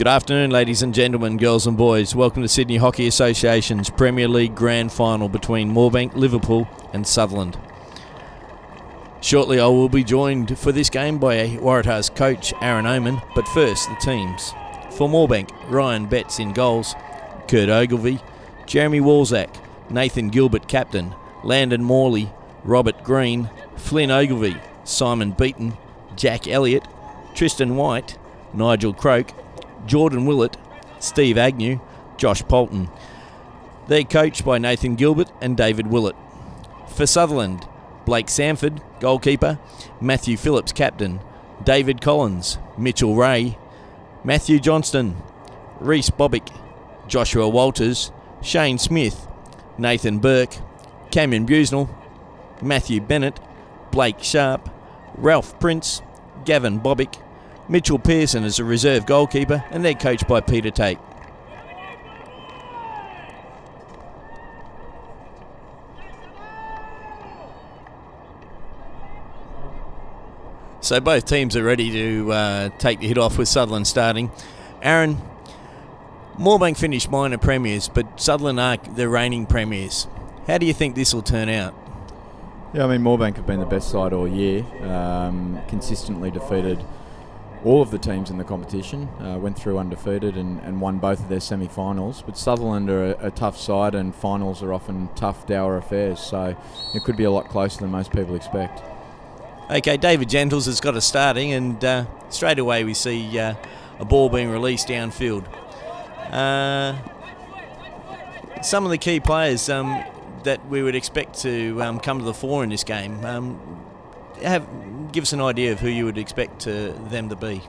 Good afternoon, ladies and gentlemen, girls and boys. Welcome to Sydney Hockey Association's Premier League Grand Final between Moorebank, Liverpool and Sutherland. Shortly I will be joined for this game by Waratahs coach Aaron Oman, but first the teams. For Moorebank, Ryan Betts in goals, Kurt Ogilvie, Jeremy Walzak, Nathan Gilbert captain, Landon Morley, Robert Green, Flynn Ogilvie, Simon Beaton, Jack Elliott, Tristan White, Nigel Croak, Jordan Willett, Steve Agnew, Josh Polton. They're coached by Nathan Gilbert and David Willett. For Sutherland, Blake Sanford, goalkeeper, Matthew Phillips, captain, David Collins, Mitchell Ray, Matthew Johnston, Reece Bobick, Joshua Walters, Shane Smith, Nathan Burke, Cameron Busnell, Matthew Bennett, Blake Sharp, Ralph Prince, Gavin Bobick, Mitchell Pearson as a reserve goalkeeper, and they're coached by Peter Tate. So both teams are ready to take the hit off with Sutherland starting. Aaron, Moorebank finished minor premiers, but Sutherland are the reigning premiers. How do you think this will turn out? Yeah, I mean, Moorebank have been the best side all year, consistently defeated all of the teams in the competition, went through undefeated and won both of their semi-finals. But Sutherland are a tough side, and finals are often tough, dour affairs, so it could be a lot closer than most people expect. Okay, David Gentles has got us starting, and straight away we see a ball being released downfield. Some of the key players that we would expect to come to the fore in this game, give us an idea of who you would expect them to be.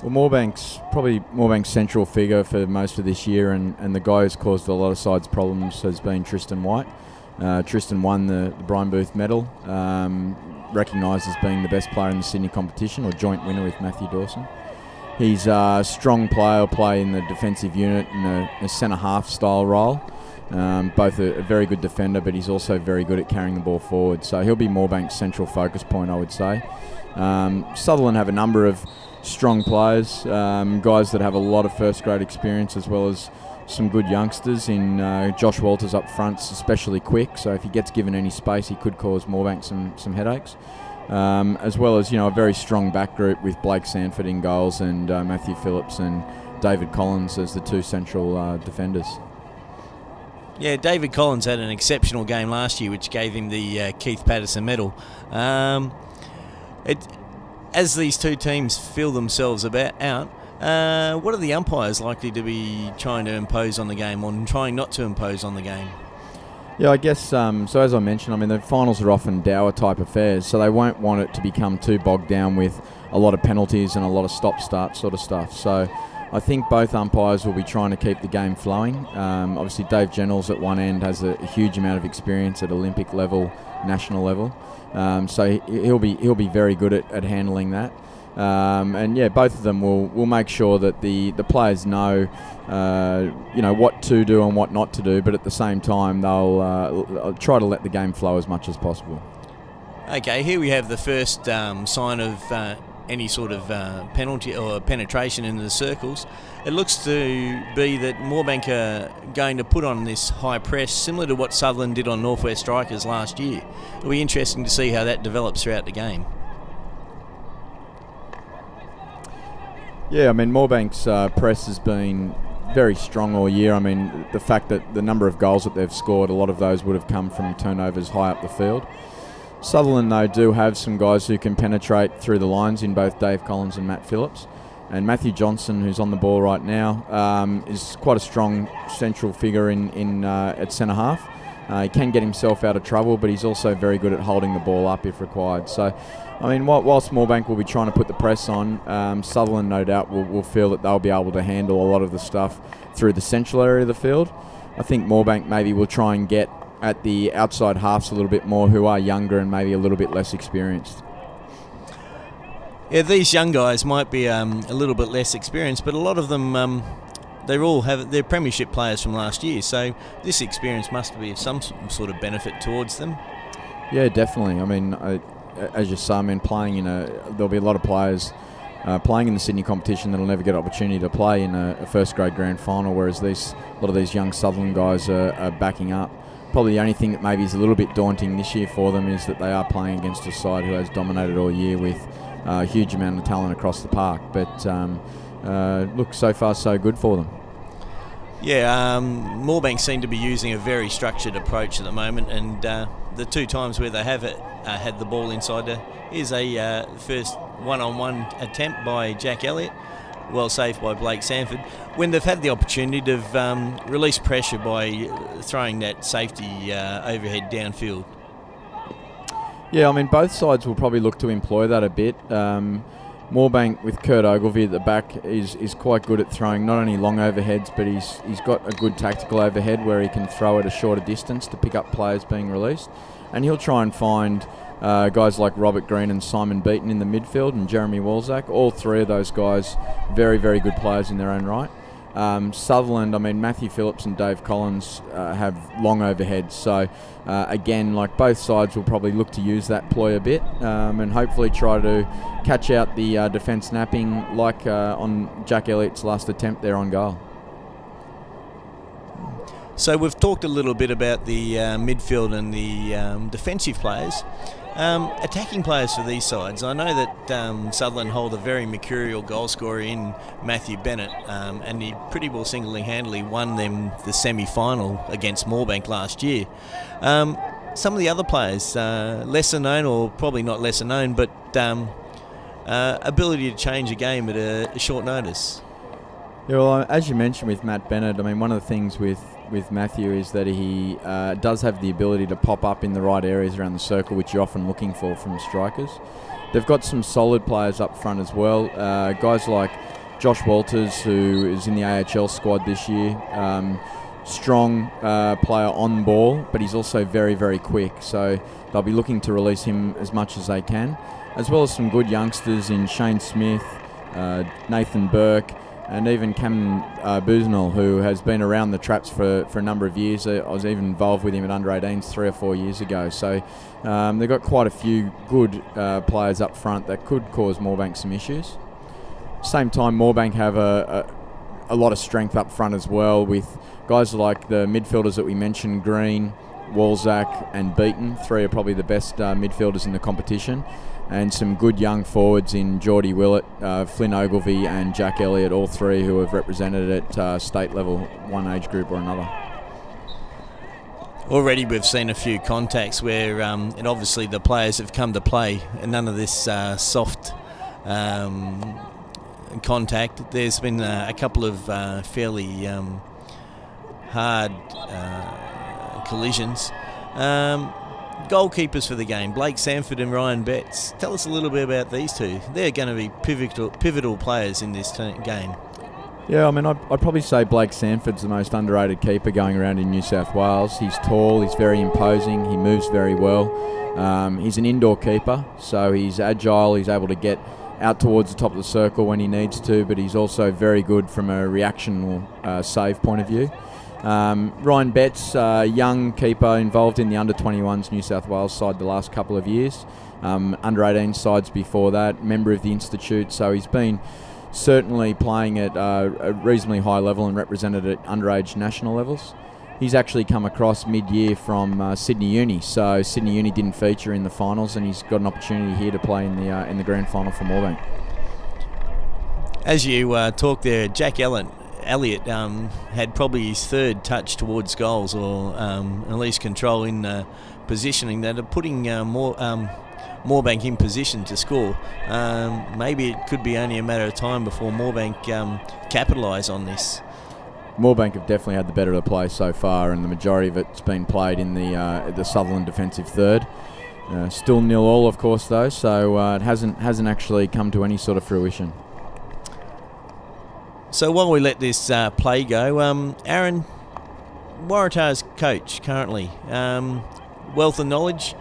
Well, Moorebank's central figure for most of this year, and the guy who's caused a lot of sides problems has been Tristan White. Tristan won the Brian Booth medal, recognised as being the best player in the Sydney competition, or joint winner with Matthew Dawson. He's a strong player, will play in the defensive unit in a centre-half style role. Both a very good defender, but he's also very good at carrying the ball forward. So he'll be Moorebank's central focus point, I would say. Sutherland have a number of strong players, guys that have a lot of first-grade experience, as well as some good youngsters in Josh Walters up front, especially quick. So if he gets given any space, he could cause Moorebank some headaches. As well as, a very strong back group with Blake Sanford in goals and Matthew Phillips and David Collins as the two central defenders. Yeah, David Collins had an exceptional game last year, which gave him the Keith Patterson medal. As these two teams feel themselves out, what are the umpires likely to be trying to impose on the game, or trying not to impose on the game? Yeah, I guess, so as I mentioned, I mean, the finals are often dour type affairs, so they won't want it to become too bogged down with a lot of penalties and a lot of stop-start sort of stuff. So I think both umpires will be trying to keep the game flowing. Obviously, Dave Gentles at one end has a huge amount of experience at Olympic level, national level, so he'll be very good at handling that. And yeah, both of them will make sure that the players know, what to do and what not to do. But at the same time, they'll try to let the game flow as much as possible. Okay, here we have the first sign of any sort of penalty or penetration into the circles. It looks to be that Moorebank are going to put on this high press, similar to what Sutherland did on Northwest Strikers last year. It'll be interesting to see how that develops throughout the game. Yeah, I mean, Moorebank's press has been very strong all year. I mean, the fact that the number of goals that they've scored, a lot of those would have come from turnovers high up the field. Sutherland, though, do have some guys who can penetrate through the lines in both Dave Collins and Matt Phillips. And Matthew Johnson, who's on the ball right now, is quite a strong central figure at centre-half. He can get himself out of trouble, but he's also very good at holding the ball up if required. So, I mean, whilst Moorebank will be trying to put the press on, Sutherland, no doubt, will feel that they'll be able to handle a lot of the stuff through the central area of the field. I think Moorebank maybe will try and get at the outside halves a little bit more, who are younger and maybe a little bit less experienced. Yeah, these young guys might be a little bit less experienced, but a lot of them, they're premiership players from last year, so this experience must be of some sort of benefit towards them. Yeah, definitely. I mean, as you say, I mean, there'll be a lot of players playing in the Sydney competition that'll never get an opportunity to play in a first grade grand final, whereas a lot of these young Sutherland guys are backing up. Probably the only thing that maybe is a little bit daunting this year for them is that they are playing against a side who has dominated all year with a huge amount of talent across the park. But look, so far so good for them. Yeah, Moorebank seem to be using a very structured approach at the moment, and the 2 times where they have had the ball inside there is a first one-on-one attempt by Jack Elliott, well saved by Blake Sanford. When they've had the opportunity, they've released pressure by throwing that safety overhead downfield. Yeah, I mean, both sides will probably look to employ that a bit. Moorebank with Kurt Ogilvie at the back is quite good at throwing not only long overheads, but he's got a good tactical overhead where he can throw at a shorter distance to pick up players being released. And he'll try and find guys like Robert Green and Simon Beaton in the midfield and Jeremy Walzak. All 3 of those guys, very, very good players in their own right. Sutherland, I mean, Matthew Phillips and Dave Collins have long overheads. So, again, like both sides will probably look to use that ploy a bit and hopefully try to catch out the defence napping like on Jack Elliott's last attempt there on goal. So we've talked a little bit about the midfield and the defensive players. Attacking players for these sides, I know that Sutherland hold a very mercurial goal scorer in Matthew Bennett, and he pretty well single-handedly won them the semi-final against Moorebank last year. Some of the other players, lesser known, or probably not lesser known, but ability to change a game at a short notice. Yeah, well, as you mentioned with Matt Bennett, I mean, one of the things with Matthew is that he does have the ability to pop up in the right areas around the circle, which you're often looking for from strikers. They've got some solid players up front as well. Guys like Josh Walters, who is in the AHL squad this year. Strong player on ball, but he's also very, very quick. So they'll be looking to release him as much as they can, as well as some good youngsters in Shane Smith, Nathan Burke, and even Cameron Busenel, who has been around the traps for a number of years. I was even involved with him at under-18s 3 or 4 years ago. So they've got quite a few good players up front that could cause Moorebank some issues. Same time, Moorebank have a lot of strength up front as well, with guys like the midfielders that we mentioned, Green, Walzak and Beaton. 3 are probably the best midfielders in the competition. And some good young forwards in Geordie Willett, Flynn Ogilvie and Jack Elliott, all 3 who have represented at state level, one age group or another. Already we've seen a few contacts where, and obviously the players have come to play, and none of this soft contact. There's been a couple of fairly hard collisions. Goalkeepers for the game, Blake Sanford and Ryan Betts. Tell us a little bit about these 2. They're going to be pivotal players in this game. Yeah, I mean, I'd probably say Blake Sanford's the most underrated keeper going around in New South Wales. He's tall, he's very imposing, he moves very well. He's an indoor keeper, so he's agile, he's able to get out towards the top of the circle when he needs to, but he's also very good from a reactional save point of view. Ryan Betts, young keeper involved in the under-21s New South Wales side the last couple of years. Under-18 sides before that, member of the Institute, so he's been certainly playing at a reasonably high level and represented at underage national levels. He's actually come across mid-year from Sydney Uni, so Sydney Uni didn't feature in the finals, and he's got an opportunity here to play in the grand final for Moorebank. As you talk there, Jack Elliott had probably his 3rd touch towards goals, or at least control in positioning, that are putting Moorebank in position to score. Maybe it could be only a matter of time before Moorebank capitalise on this. Moorebank have definitely had the better of the play so far, and the majority of it's been played in the Sutherland defensive third. Still 0-0, of course, though, so it hasn't actually come to any sort of fruition. So while we let this play go, Aaron, Waratah's coach currently, wealth of knowledge.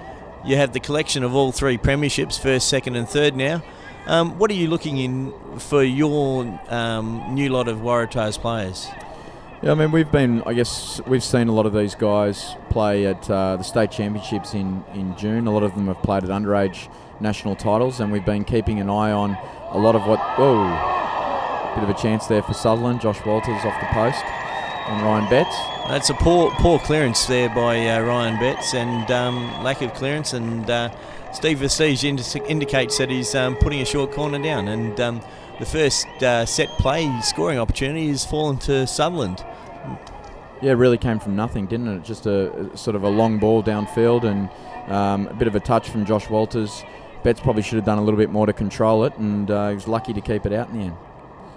You have the collection of all 3 premierships, 1st, 2nd and 3rd now. What are you looking in for your new lot of Waratah's players? Yeah, I mean, we've seen a lot of these guys play at the state championships in June. A lot of them have played at underage national titles, and we've been keeping an eye on a lot of what... Oh, bit of a chance there for Sutherland. Josh Walters off the post on Ryan Betts. That's a poor clearance there by Ryan Betts, and lack of clearance, and Steve Versteegh indicates that he's putting a short corner down, and the first set play scoring opportunity has fallen to Sutherland. Yeah, it really came from nothing, didn't it? Just a sort of a long ball downfield, and a bit of a touch from Josh Walters. Betts probably should have done a little bit more to control it, and he was lucky to keep it out in the end.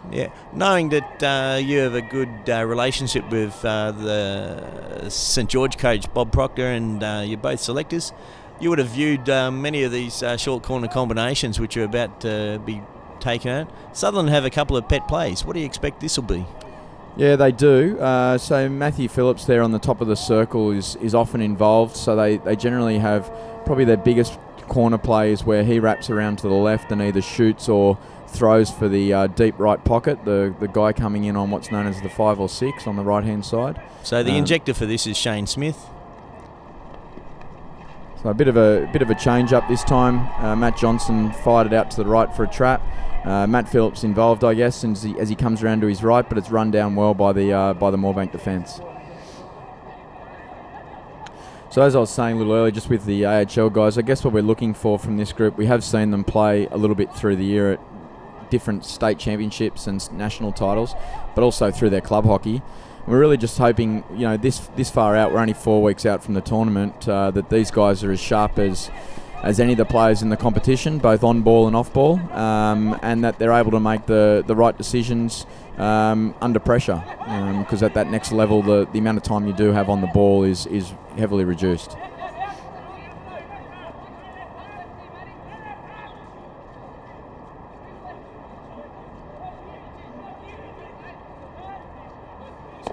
Yeah, knowing that you have a good relationship with the St George coach Bob Proctor, and you're both selectors, you would have viewed many of these short corner combinations which are about to be taken out. Sutherland have a couple of pet plays. What do you expect this will be? Yeah, they do. So Matthew Phillips there on the top of the circle is often involved, so they generally have probably their biggest corner plays where he wraps around to the left and either shoots or throws for the deep right pocket, the guy coming in on what's known as the 5 or 6 on the right hand side. So the injector for this is Shane Smith. So a bit of a change up this time. Matt Johnson fired it out to the right for a trap. Matt Phillips involved, I guess, as he comes around to his right, but it's run down well by the Moorebank defence. So as I was saying a little earlier, just with the AHL guys, I guess what we're looking for from this group, we have seen them play a little bit through the year at different state championships and national titles, but also through their club hockey. We're really just hoping, this far out, we're only 4 weeks out from the tournament, that these guys are as sharp as any of the players in the competition, both on ball and off ball, and that they're able to make the right decisions under pressure, because at that next level, the amount of time you do have on the ball is heavily reduced.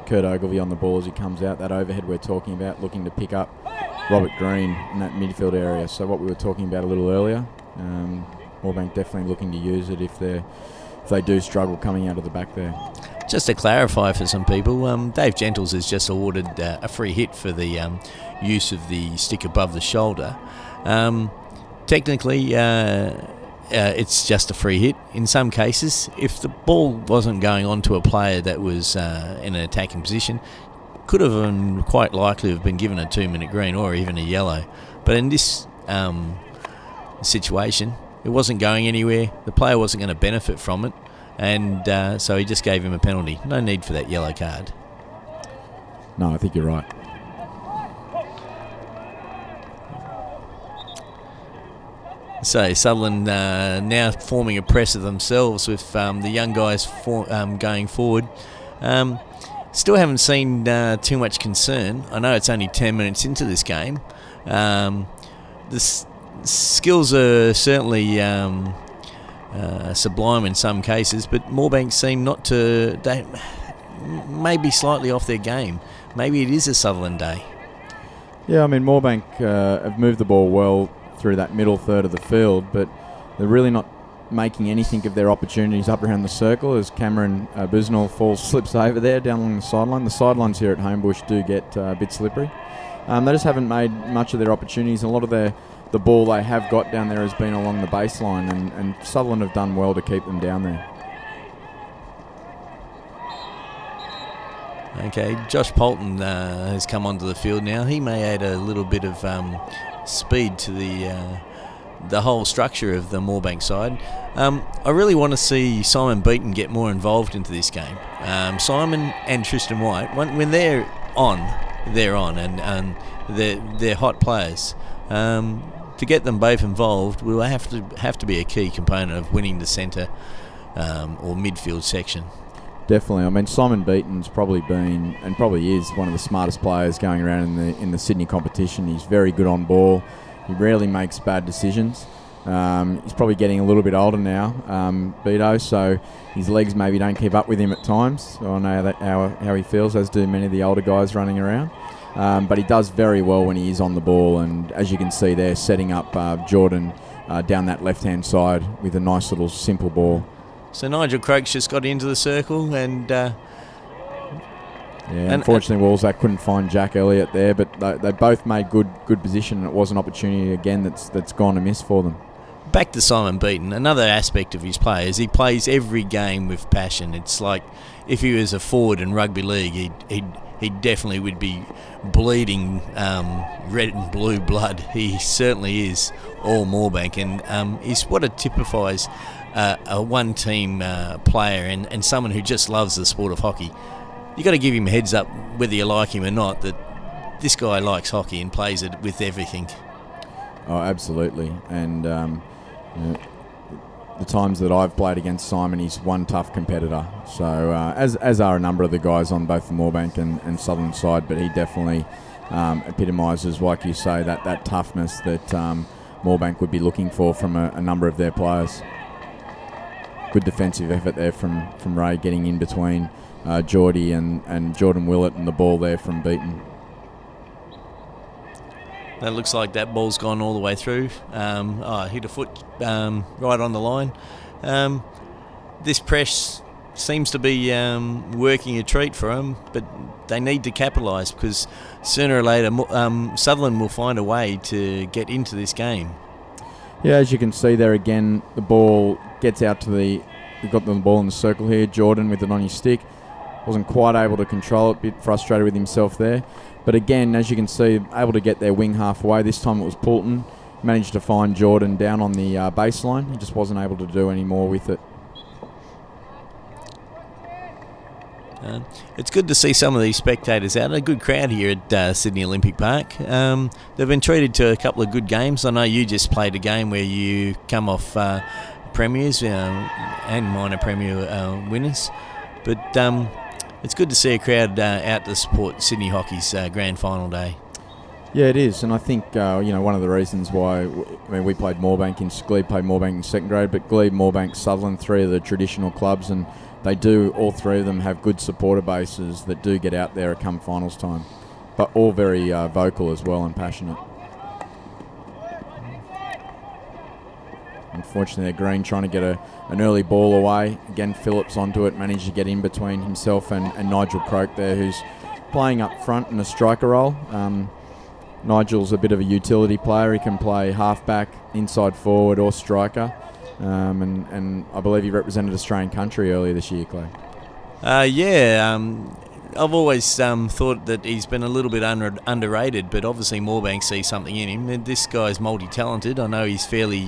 Kurt Ogilvie on the ball as he comes out. That overhead we're talking about, looking to pick up Robert Green in that midfield area. So what we were talking about a little earlier, Moorebank definitely looking to use it if they do struggle coming out of the back there. Just to clarify for some people, Dave Gentles has just awarded a free hit for the use of the stick above the shoulder. Technically, it's just a free hit. In some cases, if the ball wasn't going on to a player that was in an attacking position, could have quite likely have been given a 2-minute green or even a yellow. But in this situation, it wasn't going anywhere. The player wasn't going to benefit from it, and so he just gave him a penalty. No need for that yellow card. No, I think you're right. So Sutherland now forming a press of themselves with the young guys going forward. Still haven't seen too much concern. I know it's only 10 minutes into this game. The skills are certainly sublime in some cases, but Moorebank seem not to... They may be slightly off their game. Maybe it is a Sutherland day. Yeah, I mean, Moorebank have moved the ball well through that middle third of the field, but they're really not making anything of their opportunities up around the circle as Cameron Busnell slips over there down along the sideline. The sidelines here at Homebush do get a bit slippery. They just haven't made much of their opportunities, and a lot of the ball they have got down there has been along the baseline, and Sutherland have done well to keep them down there. Okay, Josh Polton has come onto the field now. He may add a little bit of speed to the whole structure of the Moorebank side. I really want to see Simon Beaton get more involved into this game. Simon and Tristan White, when they're on, and they're hot players. To get them both involved will have to be a key component of winning the centre or midfield section. Definitely. I mean, Simon Beaton's probably been, and probably is, one of the smartest players going around in the Sydney competition. He's very good on ball. He rarely makes bad decisions. He's probably getting a little bit older now, Beto, so his legs maybe don't keep up with him at times. I know how he feels, as do many of the older guys running around. But he does very well when he is on the ball, and as you can see there, setting up Jordan down that left-hand side with a nice little simple ball. So Nigel Croak's just got into the circle, and unfortunately Walzak couldn't find Jack Elliott there, but they both made good position, and it was an opportunity again that's gone amiss for them. back to Simon Beaton, another aspect of his play is he plays every game with passion. It's like if he was a forward in rugby league, he definitely would be bleeding red and blue blood. He certainly is all Moorebank, and he's what it typifies a one-team player and someone who just loves the sport of hockey. You've got to give him a heads up, whether you like him or not, that this guy likes hockey and plays it with everything. Oh, absolutely. And the times that I've played against Simon, he's one tough competitor. So as are a number of the guys on both the Moorebank and Sutherland side, but he definitely epitomises, like you say, that toughness that Moorebank would be looking for from a number of their players. Good defensive effort there from Ray, getting in between Geordie and Jordan Willett, and the ball there from Beaton. That looks like that ball's gone all the way through. Hit a foot right on the line. This press seems to be working a treat for them, but they need to capitalise, because sooner or later Sutherland will find a way to get into this game. Yeah, as you can see there again, the ball gets out to we've got the ball in the circle here. Jordan with it on his stick. Wasn't quite able to control it, a bit frustrated with himself there. But again, as you can see, able to get their wing halfway. This time it was Poulton. Managed to find Jordan down on the baseline. He just wasn't able to do any more with it. It's good to see some of these spectators out. A good crowd here at Sydney Olympic Park. They've been treated to a couple of good games. I know you just played a game where you come off premiers and minor premier winners. But it's good to see a crowd out to support Sydney Hockey's grand final day. Yeah, it is, and I think one of the reasons why we played Moorebank Glebe played Moorebank in second grade, but Glebe, Moorebank, Sutherland, three of the traditional clubs, and they do, all three of them have good supporter bases that do get out there at come finals time, but all very vocal as well and passionate. Unfortunately, Green trying to get an early ball away. Again, Phillips onto it, managed to get in between himself and Nigel Croak there, who's playing up front in a striker role. Nigel's a bit of a utility player. He can play halfback, inside forward or striker. And I believe he represented Australian country earlier this year, Clay. I've always thought that he's been a little bit underrated, but obviously Moorebank sees something in him. And this guy's multi-talented. I know he's fairly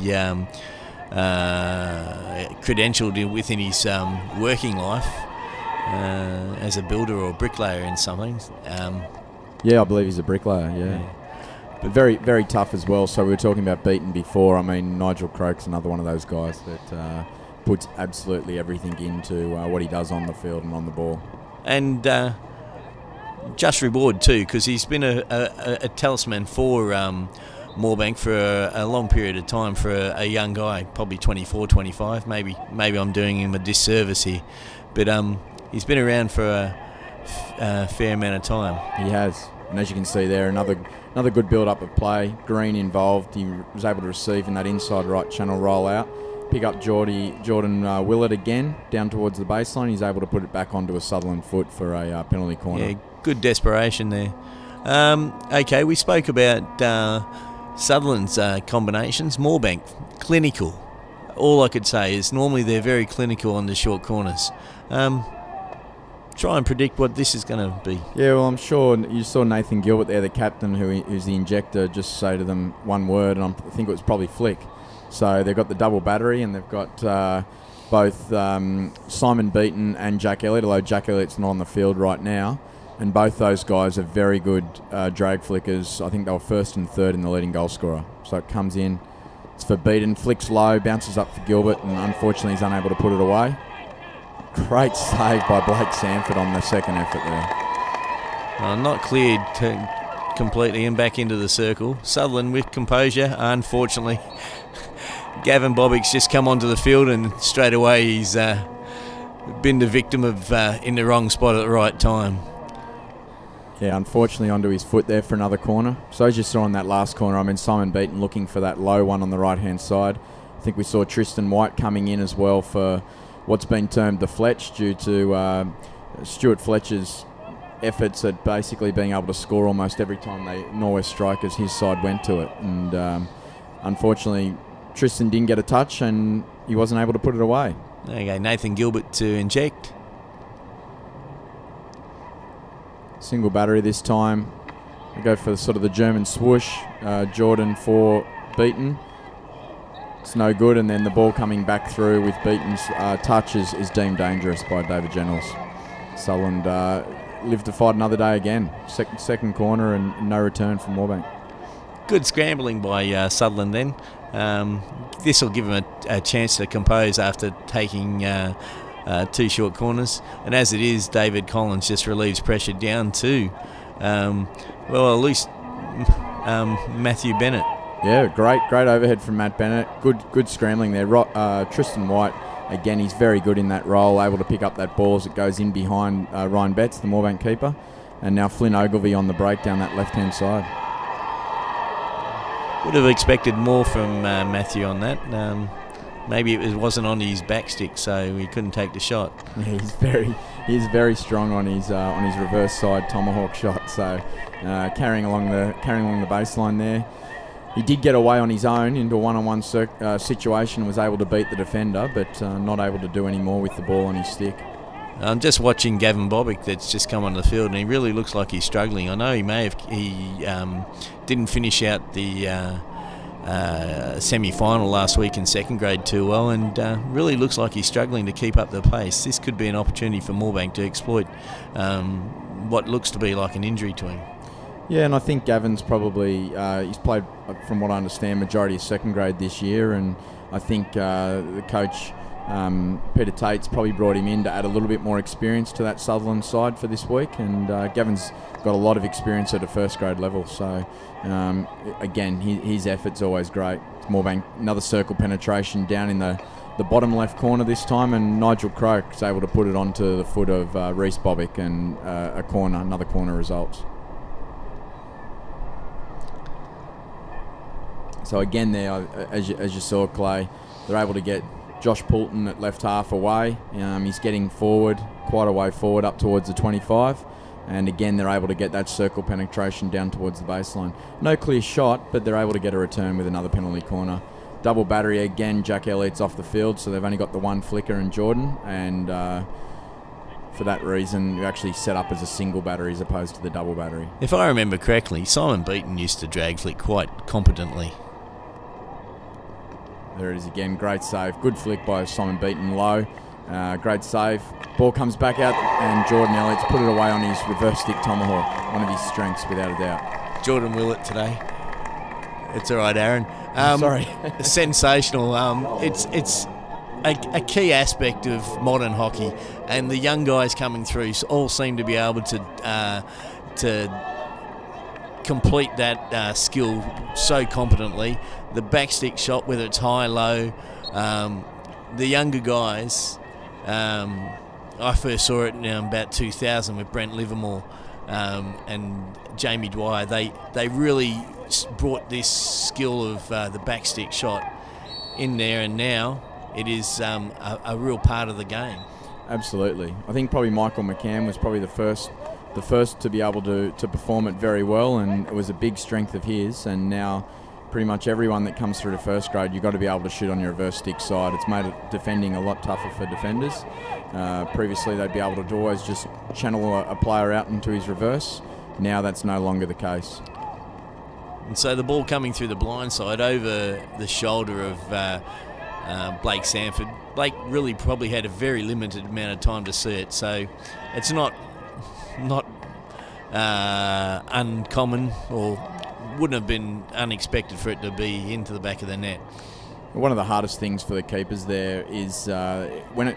credentialed within his working life as a builder or bricklayer in something. Yeah, I believe he's a bricklayer, yeah. But very, very tough as well. So we were talking about Beaton before. I mean, Nigel Croak's another one of those guys that puts absolutely everything into what he does on the field and on the ball. And just reward too, because he's been a talisman for Moorebank for a long period of time for a young guy, probably 24, 25. Maybe I'm doing him a disservice here, but he's been around for a fair amount of time. He has, and as you can see there, another good build-up of play. Green involved. He was able to receive in that inside right channel roll out. Pick up Jordan Willett again down towards the baseline. He's able to put it back onto a Sutherland foot for a penalty corner. Yeah, good desperation there. Okay, we spoke about Sutherland's combinations. Moorebank, clinical. All I could say is normally they're very clinical on the short corners. Try and predict what this is going to be. Yeah, well, I'm sure you saw Nathan Gilbert there, the captain, who's the injector, just say to them one word, and I think it was probably flick. So they've got the double battery, and they've got both Simon Beaton and Jack Elliott, although Jack Elliott's not on the field right now. And both those guys are very good drag flickers. I think they were first and third in the leading goal scorer. So it comes in, it's for Beaton, flicks low, bounces up for Gilbert, and unfortunately he's unable to put it away. Great save by Blake Sanford on the second effort there. Not cleared completely and back into the circle. Sutherland with composure, unfortunately. Gavin Bobbick's just come onto the field and straight away he's been the victim of in the wrong spot at the right time. Yeah, unfortunately onto his foot there for another corner. So as you saw in that last corner, I mean, Simon Beaton looking for that low one on the right-hand side. I think we saw Tristan White coming in as well for what's been termed the Fletch, due to Stuart Fletcher's efforts at basically being able to score almost every time Norwest strikers his side went to it. And unfortunately, Tristan didn't get a touch and he wasn't able to put it away. Okay, Nathan Gilbert to inject. Single battery this time. I go for sort of the German swoosh. Jordan for Beaton. It's no good, and then the ball coming back through with Beaton's touch is deemed dangerous by David Jennels. Sutherland lived to fight another day again. Second corner and no return from Moorebank. Good scrambling by Sutherland then. This will give him a chance to compose after taking 2 short corners. And as it is, David Collins just relieves pressure down to, well, at least Matthew Bennett. Yeah, great overhead from Matt Bennett. Good scrambling there. Tristan White, again, he's very good in that role, able to pick up that ball as it goes in behind Ryan Betts, the Moorebank keeper. And now Flynn Ogilvie on the break down that left-hand side. Would have expected more from Matthew on that. Maybe it wasn't on his back stick, so he couldn't take the shot. Yeah, he's very strong on his reverse side tomahawk shot. So carrying along the baseline there. He did get away on his own into a one-on-one situation, was able to beat the defender, but not able to do any more with the ball on his stick. I'm just watching Gavin Bobick that's just come on the field, and he really looks like he's struggling. I know he didn't finish out the semi-final last week in second grade too well, and really looks like he's struggling to keep up the pace. This could be an opportunity for Moorebank to exploit what looks to be like an injury to him. Yeah, and I think Gavin's probably, he's played, from what I understand, majority of second grade this year, and I think the coach, Peter Tate's probably brought him in to add a little bit more experience to that Sutherland side for this week, and Gavin's got a lot of experience at a first grade level, so again, his effort's always great. Moorebank, another circle penetration down in the bottom left corner this time, and Nigel Croak's able to put it onto the foot of Reece Bobick, and another corner results. So again there, as you saw, Clay, they're able to get Josh Poulton at left half away. He's getting forward, quite a way forward, up towards the 25. And again, they're able to get that circle penetration down towards the baseline. No clear shot, but they're able to get a return with another penalty corner. Double battery again, Jack Elliott's off the field, so they've only got the one flicker and Jordan. And for that reason, we actually set up as a single battery as opposed to the double battery. If I remember correctly, Simon Beaton used to drag flick quite competently. There it is again, great save. Good flick by Simon Beaton low. Great save. Ball comes back out and Jordan Elliott's put it away on his reverse stick tomahawk. One of his strengths without a doubt. Jordan Willett today. It's all right, Aaron. Sorry. Sensational. It's a key aspect of modern hockey, and the young guys coming through all seem to be able to complete that skill so competently. The backstick shot, whether it's high, low, the younger guys, I first saw it in about 2000 with Brent Livermore and Jamie Dwyer. They really brought this skill of the backstick shot in there, and now it is a real part of the game. Absolutely. I think probably Michael McCann was probably the first to be able to perform it very well, and it was a big strength of his. And now pretty much everyone that comes through to first grade, you've got to be able to shoot on your reverse stick side. It's made defending a lot tougher for defenders. Previously they'd be able to always just channel a player out into his reverse. Now that's no longer the case. And so the ball coming through the blind side over the shoulder of Blake Sanford. Blake really probably had a very limited amount of time to see it, so it's not uncommon, or wouldn't have been unexpected for it to be into the back of the net. One of the hardest things for the keepers there is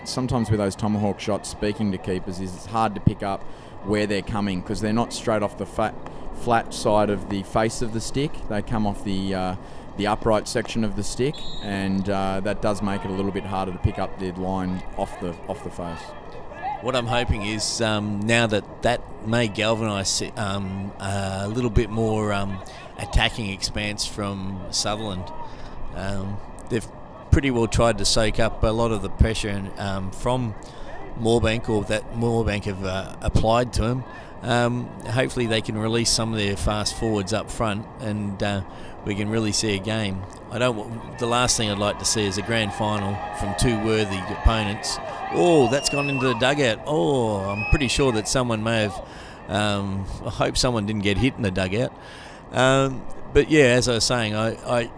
sometimes with those tomahawk shots, speaking to keepers, is it's hard to pick up where they're coming because they're not straight off the flat side of the face of the stick. They come off the upright section of the stick, and that does make it a little bit harder to pick up the line off the face. What I'm hoping is now that may galvanise a little bit more attacking expanse from Sutherland. They've pretty well tried to soak up a lot of the pressure from Moorebank, or that Moorebank have applied to him. hopefully they can release some of their fast forwards up front, and we can really see a game. The last thing I'd like to see is a grand final from two worthy opponents. Oh, that's gone into the dugout. Oh, I'm pretty sure that someone may have. I hope someone didn't get hit in the dugout. But yeah, as I was saying, I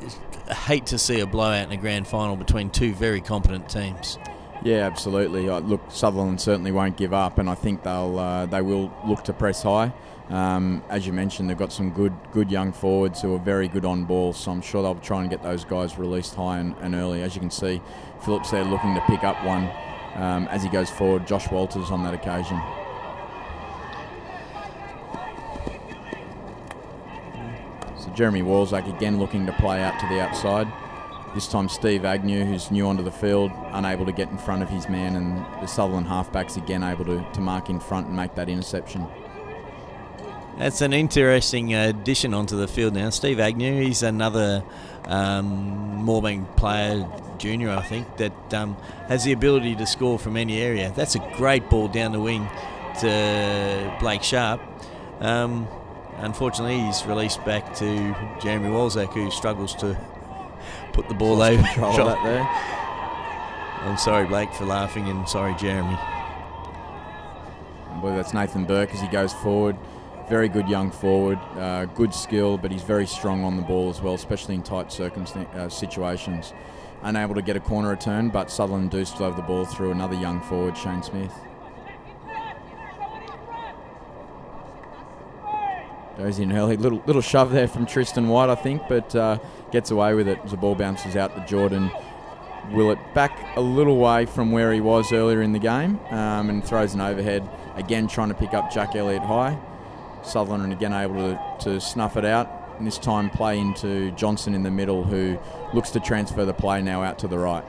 hate to see a blowout in a grand final between two very competent teams. Yeah, absolutely. Look, Sutherland certainly won't give up, and I think they will look to press high. As you mentioned, they've got some good young forwards who are very good on ball, so I'm sure they'll try and get those guys released high and early. As you can see, Phillips there looking to pick up one as he goes forward. Josh Walters on that occasion. So Jeremy Walzak again looking to play out to the outside. This time Steve Agnew, who's new onto the field, unable to get in front of his man, and the Sutherland halfbacks again able to mark in front and make that interception. That's an interesting addition onto the field now. Steve Agnew, he's another Moorebank player, junior I think, that has the ability to score from any area. That's a great ball down the wing to Blake Sharp. Unfortunately, he's released back to Jeremy Walzak, who struggles to put the ball over. Control that there. I'm sorry, Blake, for laughing, and sorry, Jeremy. I believe that's Nathan Burke as he goes forward. Very good young forward, good skill, but he's very strong on the ball as well, especially in tight situations. Unable to get a corner return, but Sutherland do still have the ball through another young forward, Shane Smith. Goes in early, little shove there from Tristan White, I think, but gets away with it as the ball bounces out to Jordan Willett, back a little way from where he was earlier in the game, and throws an overhead, again trying to pick up Jack Elliott high. Sutherland again able to snuff it out, and this time play into Johnson in the middle, who looks to transfer the play now out to the right.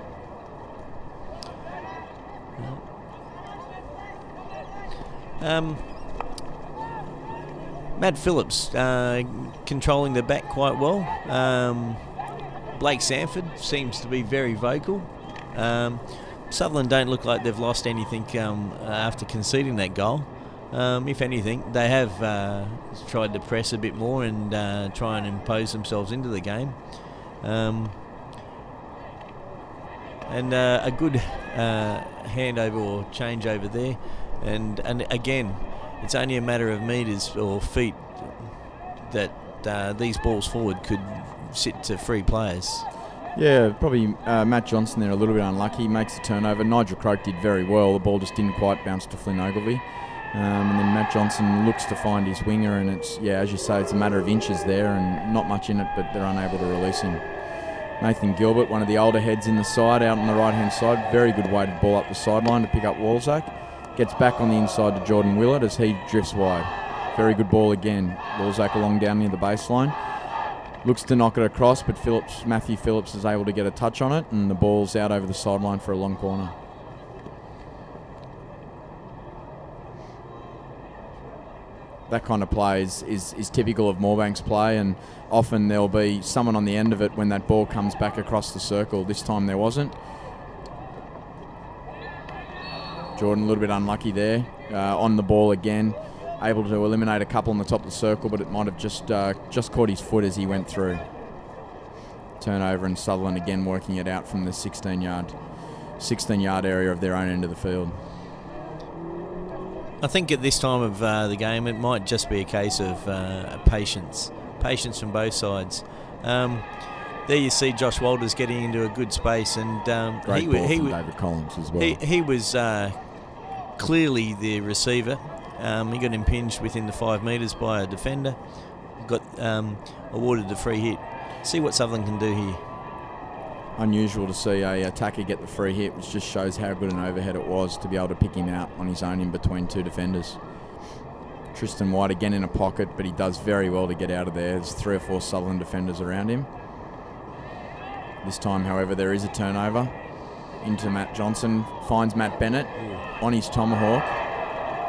Matt Phillips controlling the back quite well. Blake Sanford seems to be very vocal. Sutherland don't look like they've lost anything after conceding that goal. If anything, they have tried to press a bit more and try and impose themselves into the game. And a good handover or changeover there. And again, it's only a matter of metres or feet that these balls forward could sit to free players. Yeah, probably Matt Johnson there a little bit unlucky. Makes the turnover. Nigel Croak did very well. The ball just didn't quite bounce to Flynn Ogilvie. And then Matt Johnson looks to find his winger, and it's, yeah, as you say, it's a matter of inches there and not much in it, but they're unable to release him. Nathan Gilbert, one of the older heads in the side, out on the right-hand side. Very good weighted ball up the sideline to pick up Walzak. Gets back on the inside to Jordan Willett as he drifts wide. Very good ball again. Walzak along down near the baseline. Looks to knock it across, but Matthew Phillips is able to get a touch on it, and the ball's out over the sideline for a long corner. That kind of play is typical of Moorebank's play, and often there'll be someone on the end of it when that ball comes back across the circle. This time there wasn't. Jordan a little bit unlucky there. On the ball again, able to eliminate a couple on the top of the circle, but it might have just caught his foot as he went through. Turnover, and Sutherland again working it out from the 16-yard area of their own end of the field. I think at this time of the game, it might just be a case of patience from both sides. There you see Josh Walters getting into a good space, and great ball from David Collins as well. He was clearly the receiver. He got impinged within the 5 metres by a defender. Got awarded the free hit. See what Sutherland can do here. Unusual to see a attacker get the free hit, which just shows how good an overhead it was to be able to pick him out on his own in between two defenders. Tristan White again in a pocket, but he does very well to get out of there. There's 3 or 4 Sutherland defenders around him. This time, however, there is a turnover into Matt Johnson. Finds Matt Bennett on his tomahawk.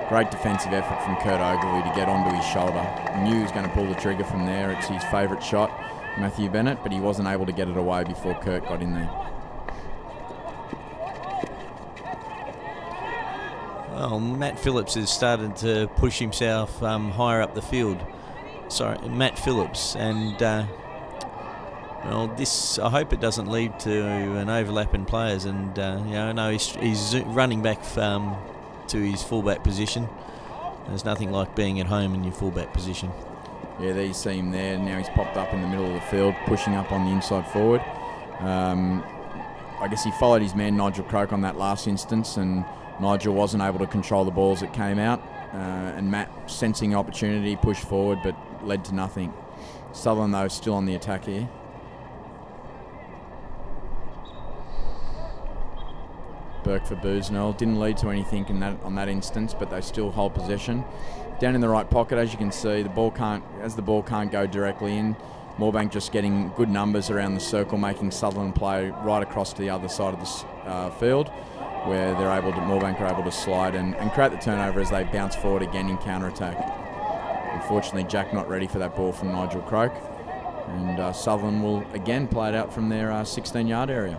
Great defensive effort from Kurt Ogilvie to get onto his shoulder. Knew he was going to pull the trigger from there. It's his favourite shot, Matthew Bennett, but he wasn't able to get it away before Kurt got in there. Well, Matt Phillips has started to push himself higher up the field. Sorry, Matt Phillips, and well, this, I hope it doesn't lead to an overlap in players. And no, he's running back to his fullback position. There's nothing like being at home in your fullback position. Yeah, there you see him there. Now he's popped up in the middle of the field, pushing up on the inside forward. I guess he followed his man Nigel Croak on that last instance, and Nigel wasn't able to control the ball as it came out. And Matt, sensing opportunity, pushed forward, but led to nothing. Sutherland, though, still on the attack here. Burke for Busnell. Didn't lead to anything on that instance, but they still hold possession. Down in the right pocket, as you can see, the ball can't go directly in. Moorebank just getting good numbers around the circle, making Sutherland play right across to the other side of the field, where Moorebank are able to slide and create the turnover as they bounce forward again in counter-attack. Unfortunately, Jack not ready for that ball from Nigel Croak, and Sutherland will again play it out from their 16-yard area.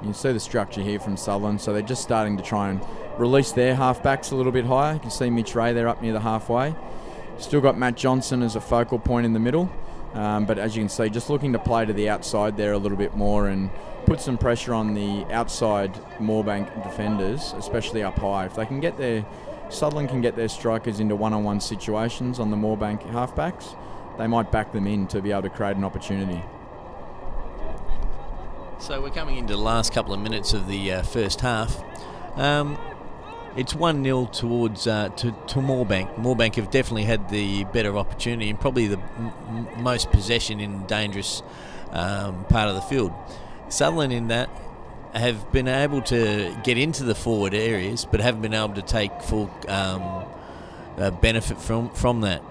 You can see the structure here from Sutherland, so they're just starting to try and release their halfbacks a little bit higher. You can see Mitch Ray there up near the halfway. Still got Matt Johnson as a focal point in the middle, but as you can see, just looking to play to the outside there a little bit more and put some pressure on the outside Moorebank defenders, especially up high. If they can get Sutherland can get their strikers into one-on-one situations on the Moorebank halfbacks, they might back them in to be able to create an opportunity. So we're coming into the last couple of minutes of the first half. It's 1-0 towards to Moorebank. Moorebank have definitely had the better opportunity and probably the most possession in dangerous part of the field. Sutherland in that have been able to get into the forward areas, but haven't been able to take full benefit from that.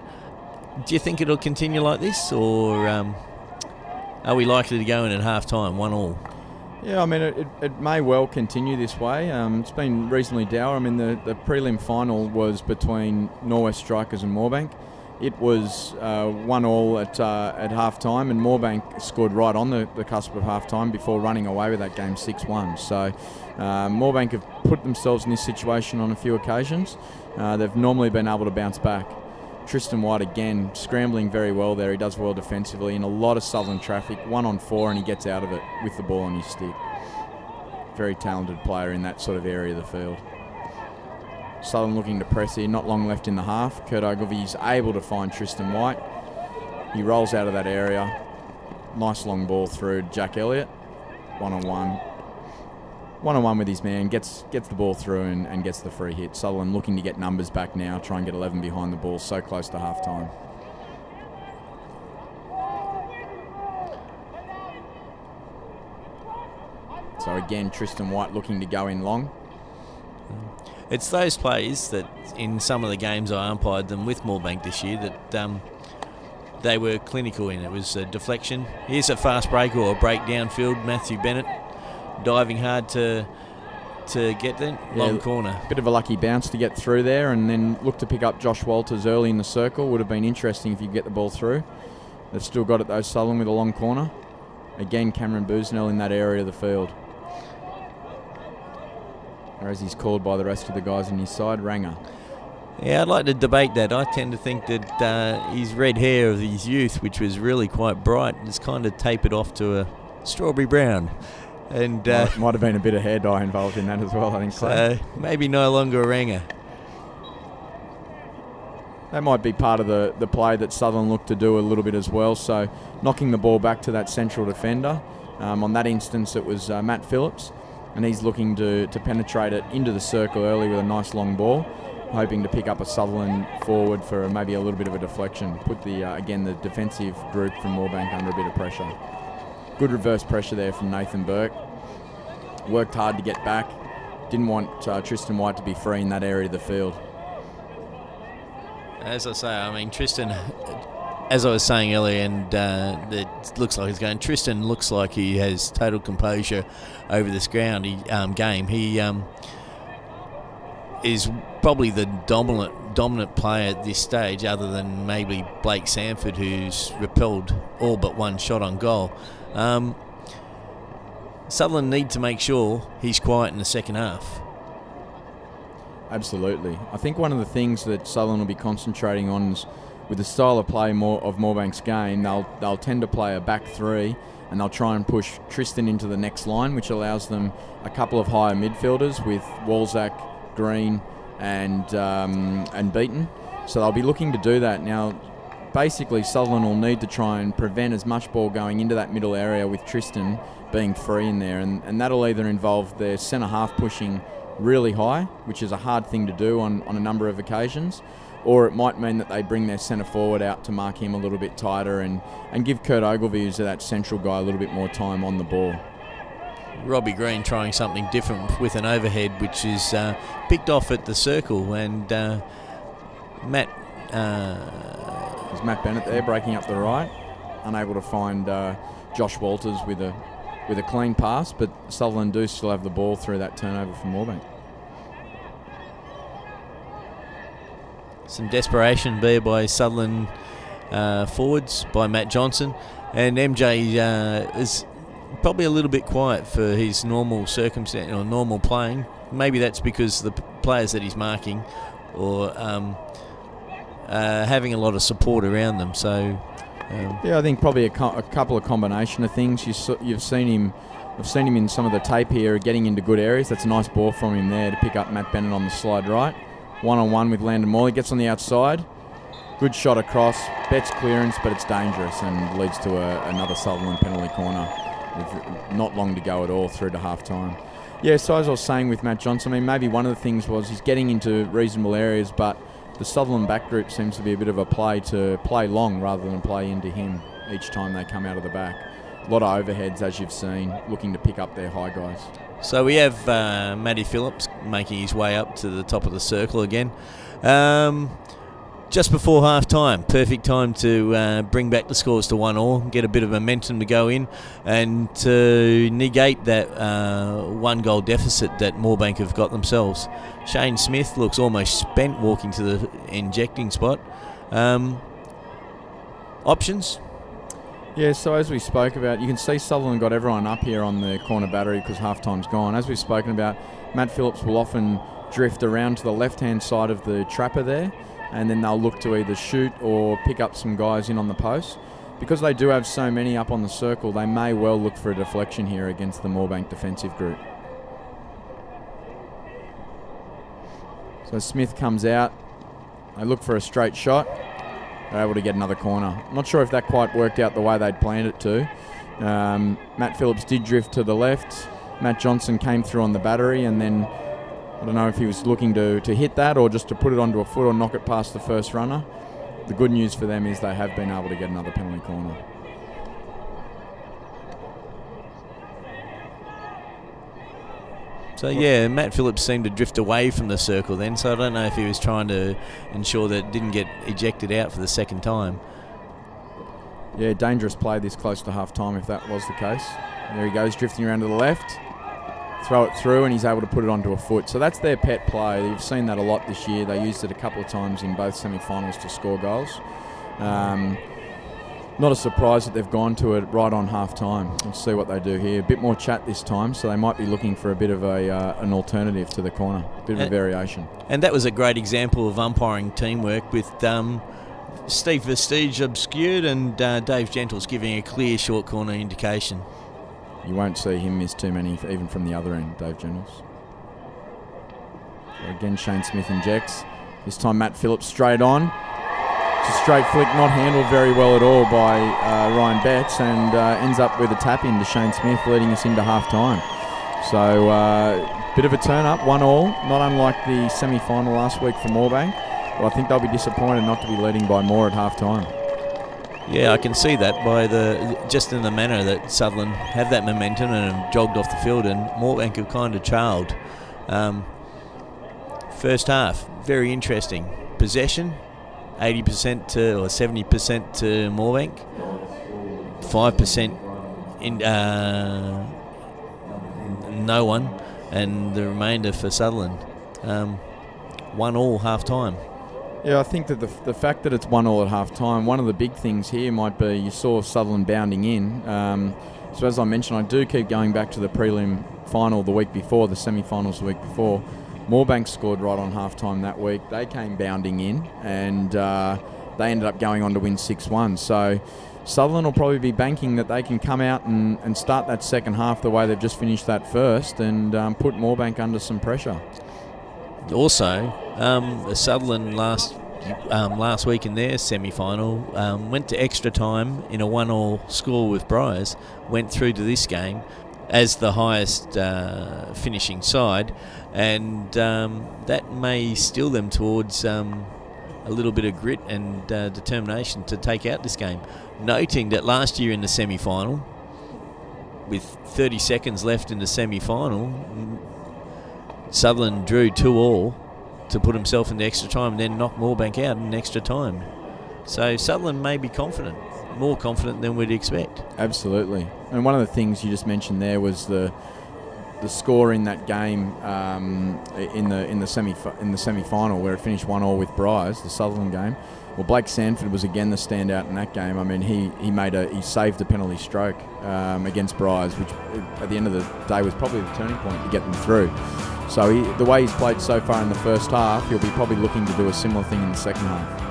Do you think it'll continue like this, or are we likely to go in at half-time, 1-1? Yeah, I mean, it may well continue this way. It's been reasonably dour. I mean, the prelim final was between Norwest Strikers and Moorebank. It was 1-1 at half-time, and Moorebank scored right on the cusp of half-time before running away with that game 6-1. So Moorebank have put themselves in this situation on a few occasions. They've normally been able to bounce back. Tristan White again scrambling very well there. He does well defensively in a lot of Sutherland traffic, 1-on-4, and he gets out of it with the ball on his stick. Very talented player in that sort of area of the field. Sutherland looking to press here, not long left in the half. Kurt Ogilvy's able to find Tristan White. He rolls out of that area. Nice long ball through Jack Elliott. 1-on-1. 1-on-1 with his man, gets the ball through and gets the free hit. Sutherland looking to get numbers back now, try and get 11 behind the ball, so close to half-time. So again, Tristan White looking to go in long. It's those plays that in some of the games I umpired them with Moorebank this year that they were clinical in. It was a deflection. Here's a fast break or a break downfield. Matthew Bennett diving hard to get there. Long corner. Bit of a lucky bounce to get through there, and then look to pick up Josh Walters early in the circle. Would have been interesting if you get the ball through. They've still got it though, Sutherland with a long corner. Again, Cameron Busnell in that area of the field. Or as he's called by the rest of the guys on his side, Ranger. Yeah, I'd like to debate that. I tend to think that his red hair of his youth, which was really quite bright, has kind of tapered off to a strawberry brown. And might have been a bit of hair dye involved in that as well, I think. So maybe no longer a Ranger. That might be part of the play that Sutherland looked to do a little bit as well. So knocking the ball back to that central defender. On that instance, it was Matt Phillips, and he's looking to penetrate it into the circle early with a nice long ball, hoping to pick up a Sutherland forward for maybe a little bit of a deflection. Put again the defensive group from Moorebank under a bit of pressure. Good reverse pressure there from Nathan Burke. Worked hard to get back. Didn't want Tristan White to be free in that area of the field. As I say, I mean, Tristan, as I was saying earlier, and it looks like he's going, Tristan looks like he has total composure over this game. He is probably the dominant player at this stage, other than maybe Blake Sanford, who's repelled all but one shot on goal. Sutherland need to make sure he's quiet in the second half. Absolutely. I think one of the things that Sutherland will be concentrating on is, with the style of play of Moorebank's game, they'll tend to play a back three, and they'll try and push Tristan into the next line, which allows them a couple of higher midfielders with Walzak, Green, and Beaton. So they'll be looking to do that. Now, basically, Sutherland will need to try and prevent as much ball going into that middle area with Tristan being free in there, and that'll either involve their centre half pushing really high, which is a hard thing to do on a number of occasions, or it might mean that they bring their centre forward out to mark him a little bit tighter and give Kurt Ogilvie, who's that central guy, a little bit more time on the ball. Robbie Green trying something different with an overhead, which is picked off at the circle, and Matt... There's Matt Bennett there breaking up the right, unable to find Josh Walters with a clean pass, but Sutherland do still have the ball through that turnover from Moorebank. Some desperation there by Sutherland forwards, by Matt Johnson, and MJ is probably a little bit quiet for his normal circumstance or normal playing. Maybe that's because the players that he's marking or having a lot of support around them. So yeah, I think probably a couple of combination of things. You've seen him. I've seen him in some of the tape here, getting into good areas. That's a nice ball from him there to pick up Matt Bennett on the slide right. One-on-one with Landon Morley, gets on the outside. Good shot across, Betts clearance, but it's dangerous and leads to another Sutherland penalty corner with not long to go at all through to half-time. Yeah, so as I was saying with Matt Johnson, I mean, maybe one of the things was he's getting into reasonable areas, but the Sutherland back group seems to be a bit of a play to play long rather than play into him each time they come out of the back. A lot of overheads, as you've seen, looking to pick up their high guys. So we have Matty Phillips making his way up to the top of the circle again. Just before half-time, perfect time to bring back the scores to 1-1, get a bit of momentum to go in and to negate that one-goal deficit that Moorebank have got themselves. Shane Smith looks almost spent walking to the injecting spot. Options? Yeah, so as we spoke about, you can see Sutherland got everyone up here on the corner battery because half-time's gone. As we've spoken about, Matt Phillips will often drift around to the left-hand side of the trapper there, and then they'll look to either shoot or pick up some guys in on the post. Because they do have so many up on the circle, they may well look for a deflection here against the Moorebank defensive group. So Smith comes out, they look for a straight shot. They're able to get another corner. Not sure if that quite worked out the way they'd planned it to. Matt Phillips did drift to the left. Matt Johnson came through on the battery, and then I don't know if he was looking to hit that or just to put it onto a foot or knock it past the first runner. The good news for them is they have been able to get another penalty corner. So yeah, Matt Phillips seemed to drift away from the circle then, so I don't know if he was trying to ensure that it didn't get ejected out for the second time. Yeah, dangerous play this close to half-time if that was the case. There he goes, drifting around to the left. Throw it through and he's able to put it onto a foot. So that's their pet play. You've seen that a lot this year. They used it a couple of times in both semi-finals to score goals. Not a surprise that they've gone to it right on half-time. We'll see what they do here. A bit more chat this time, so they might be looking for a bit of an alternative to the corner, a bit of a variation. And that was a great example of umpiring teamwork with Steve Versteegh obscured and Dave Gentles giving a clear short corner indication. You won't see him miss too many, even from the other end, Dave Gentles. So again, Shane Smith injects. This time Matt Phillips straight on. It's a straight flick, not handled very well at all by Ryan Betts, and ends up with a tap into Shane Smith, leading us into half-time. So, bit of a turn-up, 1-1, not unlike the semi-final last week for Moorebank. But I think they'll be disappointed not to be leading by more at half-time. Yeah, I can see that by just in the manner that Sutherland have that momentum and have jogged off the field, and Moorebank have kind of trailed. First half, very interesting. Possession, 80% to or 70% to Moorebank, 5% in no one, and the remainder for Sutherland. 1-1 half time. Yeah, I think that the fact that it's 1-1 at half time, one of the big things here might be you saw Sutherland bounding in. So as I mentioned, I do keep going back to the prelim final the week before, the semi-finals the week before. Moorebank scored right on halftime that week. They came bounding in, and they ended up going on to win 6-1. So Sutherland will probably be banking that they can come out and start that second half the way they've just finished that first, and put Moorebank under some pressure. Also, Sutherland last week in their semi-final went to extra time in a 1-1 score with Briars, went through to this game as the highest finishing side, and that may steal them towards a little bit of grit and determination to take out this game. Noting that last year in the semi-final, with 30 seconds left in the semi-final, Sutherland drew 2-2 to put himself in the extra time and then knock Moorebank out in extra time. So Sutherland may be confident, more confident than we'd expect. Absolutely. And one of the things you just mentioned there was the score in that game in the semi-final where it finished 1-1 with Briars, the Sutherland game. Well, Blake Sanford was again the standout in that game. I mean, he saved a penalty stroke against Briars, which at the end of the day was probably the turning point to get them through. So the way he's played so far in the first half, he'll be probably looking to do a similar thing in the second half.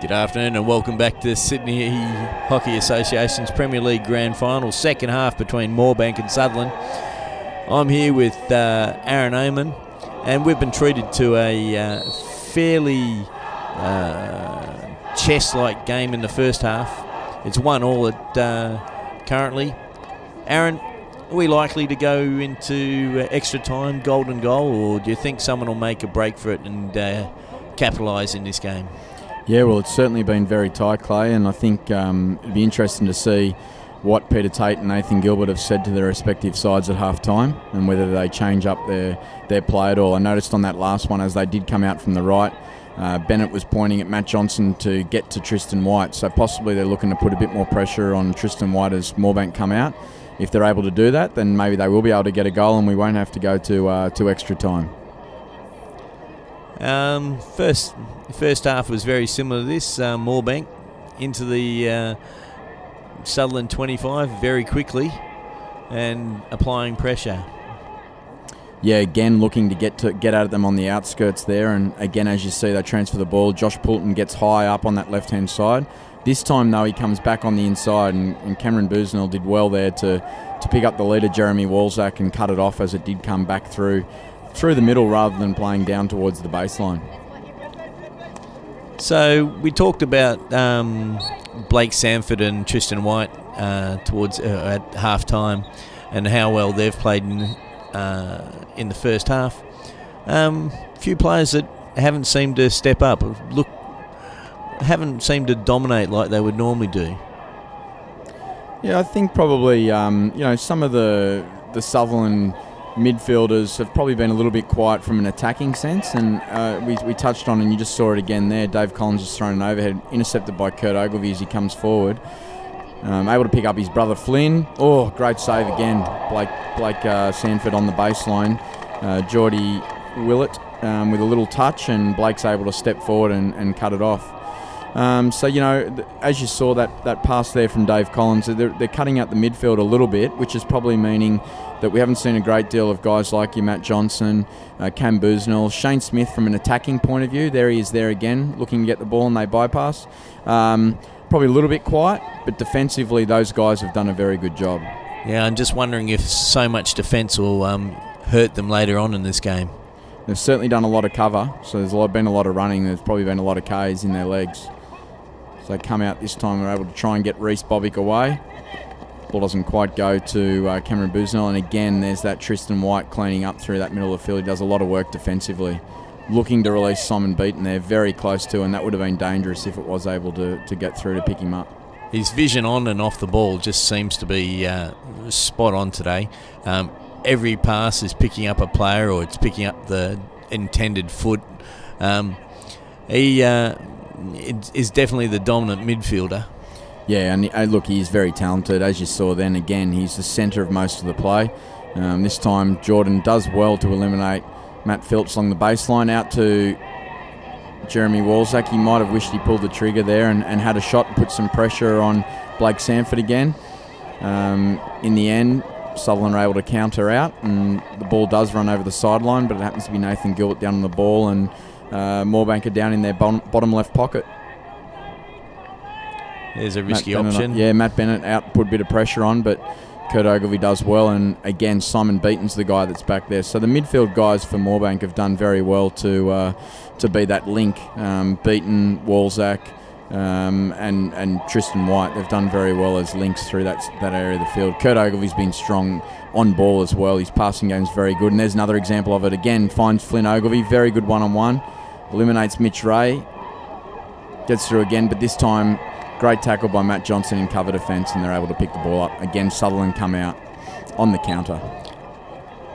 Good afternoon and welcome back to Sydney Hockey Association's Premier League Grand Final, second half between Moorebank and Sutherland. I'm here with Aaron Oman, and we've been treated to a fairly chess-like game in the first half. It's 1-1 at currently. Aaron, are we likely to go into extra time, golden goal, or do you think someone will make a break for it and capitalise in this game? Yeah, well, it's certainly been very tight, Clay, and I think it'd be interesting to see what Peter Tate and Nathan Gilbert have said to their respective sides at half-time and whether they change up their play at all. I noticed on that last one, as they did come out from the right, Bennett was pointing at Matt Johnson to get to Tristan White, so possibly they're looking to put a bit more pressure on Tristan White as Moorebank come out. If they're able to do that, then maybe they will be able to get a goal and we won't have to go to extra time. First half was very similar to this. Moorebank into the Sutherland 25 very quickly and applying pressure. Yeah, again looking to get out of them on the outskirts there, and again, as you see, they transfer the ball. Josh Poulton gets high up on that left-hand side. This time, though, he comes back on the inside, and Cameron Busnell did well there to pick up the leader, Jeremy Walzak, and cut it off as it did come back through the middle rather than playing down towards the baseline. So we talked about Blake Sanford and Tristan White towards at half-time and how well they've played in the first half. Few players that haven't seemed to step up, haven't seemed to dominate like they would normally do. Yeah, I think probably some of the Sutherland midfielders have probably been a little bit quiet from an attacking sense, and we touched on, and you just saw it again there, Dave Collins has thrown an overhead, intercepted by Kurt Ogilvie as he comes forward. Able to pick up his brother Flynn. Oh, great save again. Blake Sanford on the baseline. Geordie Willett with a little touch, and Blake's able to step forward and cut it off. So, as you saw that pass there from Dave Collins, they're cutting out the midfield a little bit, which is probably meaning that we haven't seen a great deal of guys like you, Matt Johnson, Cam Busnell, Shane Smith from an attacking point of view. There he is there again, looking to get the ball and they bypass. Probably a little bit quiet, but defensively those guys have done a very good job. Yeah, I'm just wondering if so much defence will hurt them later on in this game. They've certainly done a lot of cover, so there's been a lot of running. There's probably been a lot of Ks in their legs. So they come out this time, they're able to try and get Reece Bobick away. Ball doesn't quite go to Cameron Busnell, and again there's that Tristan White cleaning up through that middle of the field. He does a lot of work defensively. Looking to release Simon Beaton there, very close to, and that would have been dangerous if it was able to get through to pick him up. His vision on and off the ball just seems to be spot on today. Every pass is picking up a player, or it's picking up the intended foot. He is definitely the dominant midfielder. Yeah, and look, he's very talented. As you saw then, again, he's the centre of most of the play. This time, Jordan does well to eliminate Matt Phillips along the baseline, out to Jeremy Walzak. He might have wished he pulled the trigger there and had a shot and put some pressure on Blake Sanford again. In the end, Sutherland are able to counter out, and the ball does run over the sideline, but it happens to be Nathan Gilbert down on the ball, and Moorebank are down in their bottom left pocket. There's a risky option. Yeah, Matt Bennett out, put a bit of pressure on, but Kurt Ogilvie does well, and again, Simon Beaton's the guy that's back there. So the midfield guys for Moorebank have done very well to be that link. Beaton, Walzak, and Tristan White, they've done very well as links through that area of the field. Kurt Ogilvie's been strong on ball as well. His passing game's very good, and there's another example of it. Again, finds Flynn Ogilvie, very good one-on-one, eliminates Mitch Ray, gets through again, but this time great tackle by Matt Johnson in cover defence, and they're able to pick the ball up. Again, Sutherland come out on the counter.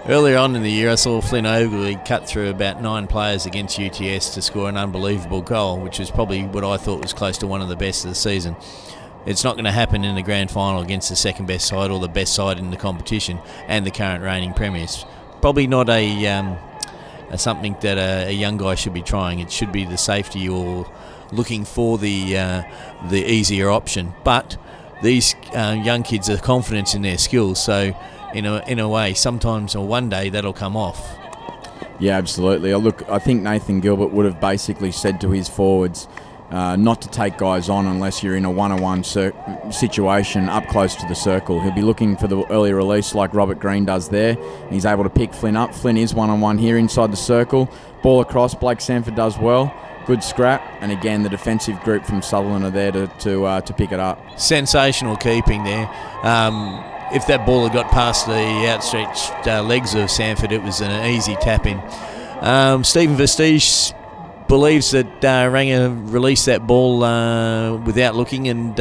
Earlier on in the year, I saw Flynn Ogilvie cut through about 9 players against UTS to score an unbelievable goal, which was probably what I thought was close to one of the best of the season. It's not going to happen in the grand final against the second best side or the best side in the competition and the current reigning premiers. Probably not something that a young guy should be trying. It should be the safety or looking for the easier option. But these young kids are confident in their skills, so in a way, sometimes or one day that'll come off. Yeah, absolutely. Look, I think Nathan Gilbert would have basically said to his forwards not to take guys on unless you're in a one-on-one situation up close to the circle. He'll be looking for the early release like Robert Green does there. And he's able to pick Flynn up. Flynn is one-on-one here inside the circle. Ball across. Blake Sanford does well. Good scrap, and again the defensive group from Sutherland are there to pick it up. Sensational keeping there. If that ball had got past the outstretched legs of Sanford, it was an easy tap in. Stephen Versteegh believes that Ranger released that ball without looking and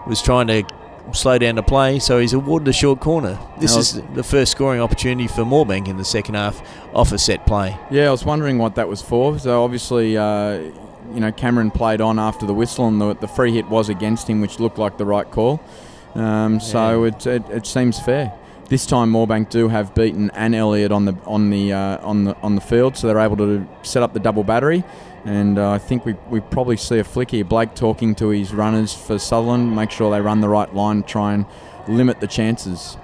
was trying to slow down the play, so he's awarded a short corner. This is the first scoring opportunity for Moorebank in the second half off a set play. Yeah, I was wondering what that was for. So obviously, Cameron played on after the whistle, and the free hit was against him, which looked like the right call. So it seems fair. This time, Moorebank do have Beaton and Elliott on the field, so they're able to set up the double battery. And I think we probably see a flick here. Blake talking to his runners for Sutherland, make sure they run the right line, try and limit the chances.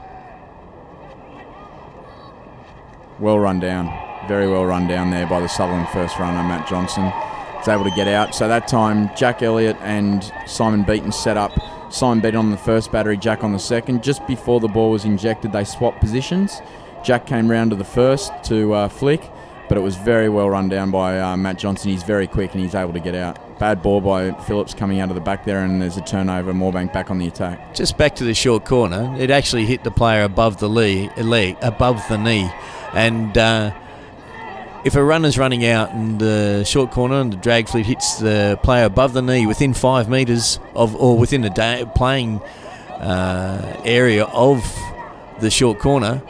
Well run down. Very well run down there by the Sutherland first runner, Matt Johnson. He's able to get out. So that time, Jack Elliott and Simon Beaton set up. Simon Beaton on the first battery, Jack on the second. Just before the ball was injected, they swapped positions. Jack came round to the first to flick, but it was very well run down by Matt Johnson. He's very quick and he's able to get out. Bad ball by Phillips coming out of the back there, and there's a turnover. Moorebank back on the attack. Just back to the short corner. It actually hit the player above the above the knee, and if a runner's running out in the short corner and the drag fleet hits the player above the knee within 5 metres or within the playing area of the short corner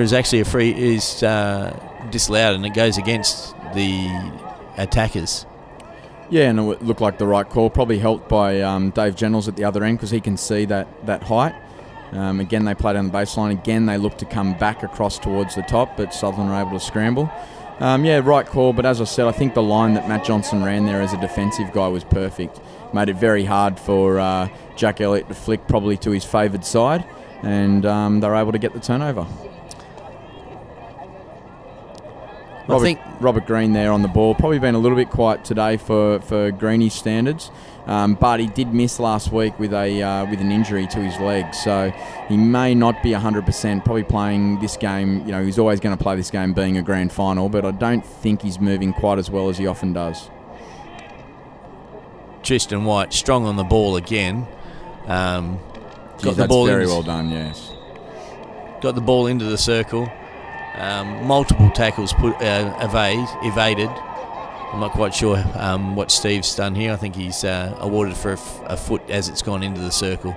is actually disallowed, and it goes against the attackers. Yeah, and it looked like the right call. Probably helped by Dave Generals at the other end because he can see that height. Again, they play down the baseline. Again, they look to come back across towards the top, but Sutherland are able to scramble. Yeah, right call, but as I said, I think the line that Matt Johnson ran there as a defensive guy was perfect. Made it very hard for Jack Elliott to flick probably to his favoured side, and they're able to get the turnover. Robert Green there on the ball. Probably been a little bit quiet today for Greenie's standards, but he did miss last week with an injury to his leg, so he may not be 100%. Probably playing this game, he's always going to play this game being a grand final, but I don't think he's moving quite as well as he often does. Tristan White strong on the ball again. Got the ball very well done. Yes, got the ball into the circle. Multiple tackles evaded. I'm not quite sure what Steve's done here. I think he's awarded for a foot as it's gone into the circle.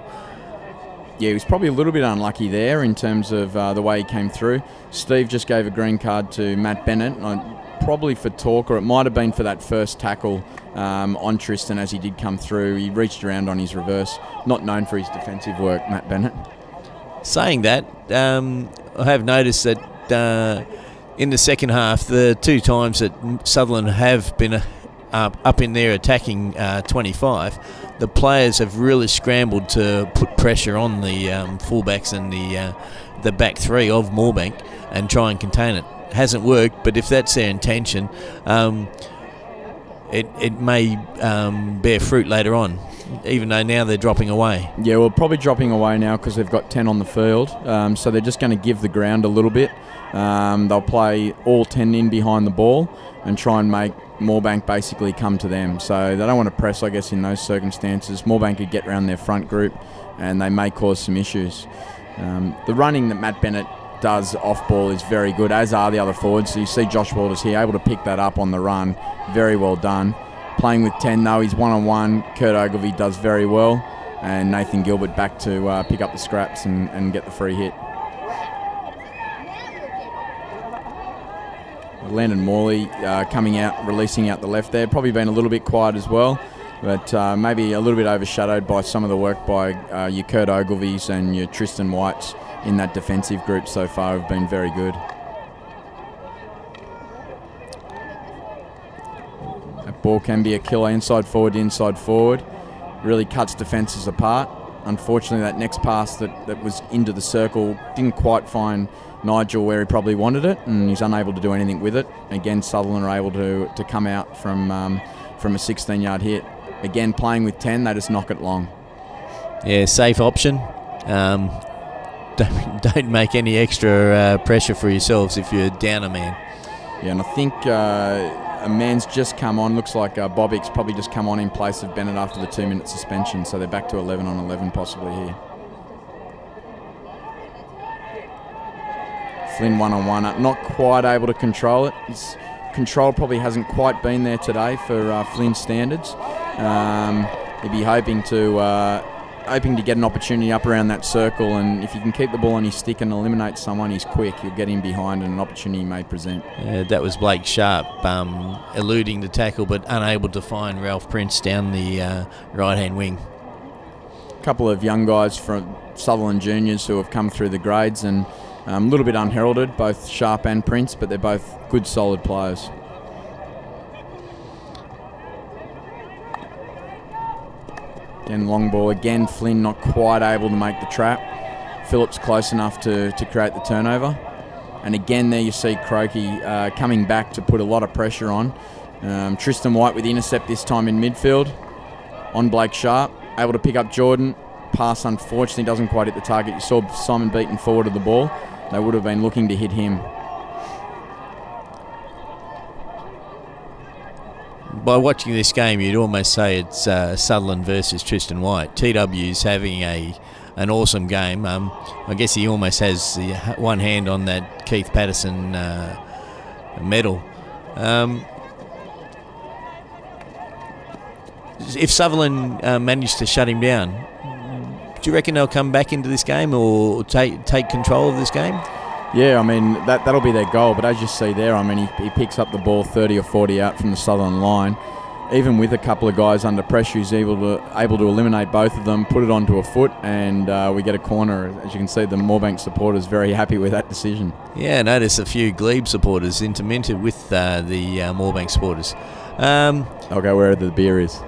Yeah, he was probably a little bit unlucky there in terms of the way he came through. Steve just gave a green card to Matt Bennett, probably for talk, or it might have been for that first tackle on Tristan as he did come through. He reached around on his reverse. Not known for his defensive work, Matt Bennett. Saying that, I have noticed that in the second half, the 2 times that Sutherland have been up in there attacking 25, the players have really scrambled to put pressure on the fullbacks and the back 3 of Moorebank and try and contain it. Hasn't worked, but if that's their intention, it may bear fruit later on, even though now they're dropping away. Yeah, well, probably dropping away now because they've got 10 on the field, so they're just going to give the ground a little bit. They'll play all 10 in behind the ball and try and make Moorebank basically come to them. So they don't want to press, I guess, in those circumstances. Moorebank could get around their front group and they may cause some issues. The running that Matt Bennett does off ball is very good, as are the other forwards. So you see Josh Walters here able to pick that up on the run. Very well done. Playing with 10 though, he's one-on-one. Kurt Ogilvie does very well, and Nathan Gilbert back to pick up the scraps and get the free hit. Landon Morley coming out, releasing out the left there. Probably been a little bit quiet as well, but maybe a little bit overshadowed by some of the work by your Kurt Ogilvies and your Tristan Whites in that defensive group so far have been very good. That ball can be a killer, inside forward, really cuts defences apart. Unfortunately, that next pass that was into the circle didn't quite find Nigel where he probably wanted it, and he's unable to do anything with it. Again, Sutherland are able to come out from a 16-yard hit. Again, playing with 10, they just knock it long. Yeah, safe option. Don't make any extra pressure for yourselves if you're down a man. Yeah, and I think a man's just come on. Looks like Bobbick's probably just come on in place of Bennett after the 2-minute suspension, so they're back to 11 on 11 possibly here. Flynn one-on-one, not quite able to control it. His control probably hasn't quite been there today for Flynn's standards. He'd be hoping to get an opportunity up around that circle, and if you can keep the ball on his stick and eliminate someone, he's quick. He'll get in behind and an opportunity may present. Yeah, that was Blake Sharp eluding the tackle but unable to find Ralph Prince down the right-hand wing. A couple of young guys from Sutherland Juniors who have come through the grades and a little bit unheralded, both Sharp and Prince, but they're both good, solid players. Again, long ball. Again, Flynn not quite able to make the trap. Phillips close enough to create the turnover. And again, there you see Croaky coming back to put a lot of pressure on. Tristan White with the intercept this time in midfield on Blake Sharp. Able to pick up Jordan. Pass unfortunately doesn't quite hit the target. You saw Simon Beaton forward of the ball. They would have been looking to hit him. By watching this game, you'd almost say it's Sutherland versus Tristan White. TW's having an awesome game. I guess he almost has the one hand on that Keith Patterson medal. If Sutherland managed to shut him down, do you reckon they'll come back into this game or take control of this game? Yeah, I mean, that'll be their goal. But as you see there, I mean, he picks up the ball 30 or 40 out from the Sutherland line. Even with a couple of guys under pressure, he's able to eliminate both of them, put it onto a foot, and we get a corner. As you can see, the Moorebank supporters very happy with that decision. Yeah, notice a few Glebe supporters intermingled with the Moorebank supporters. I'll go wherever the beer is.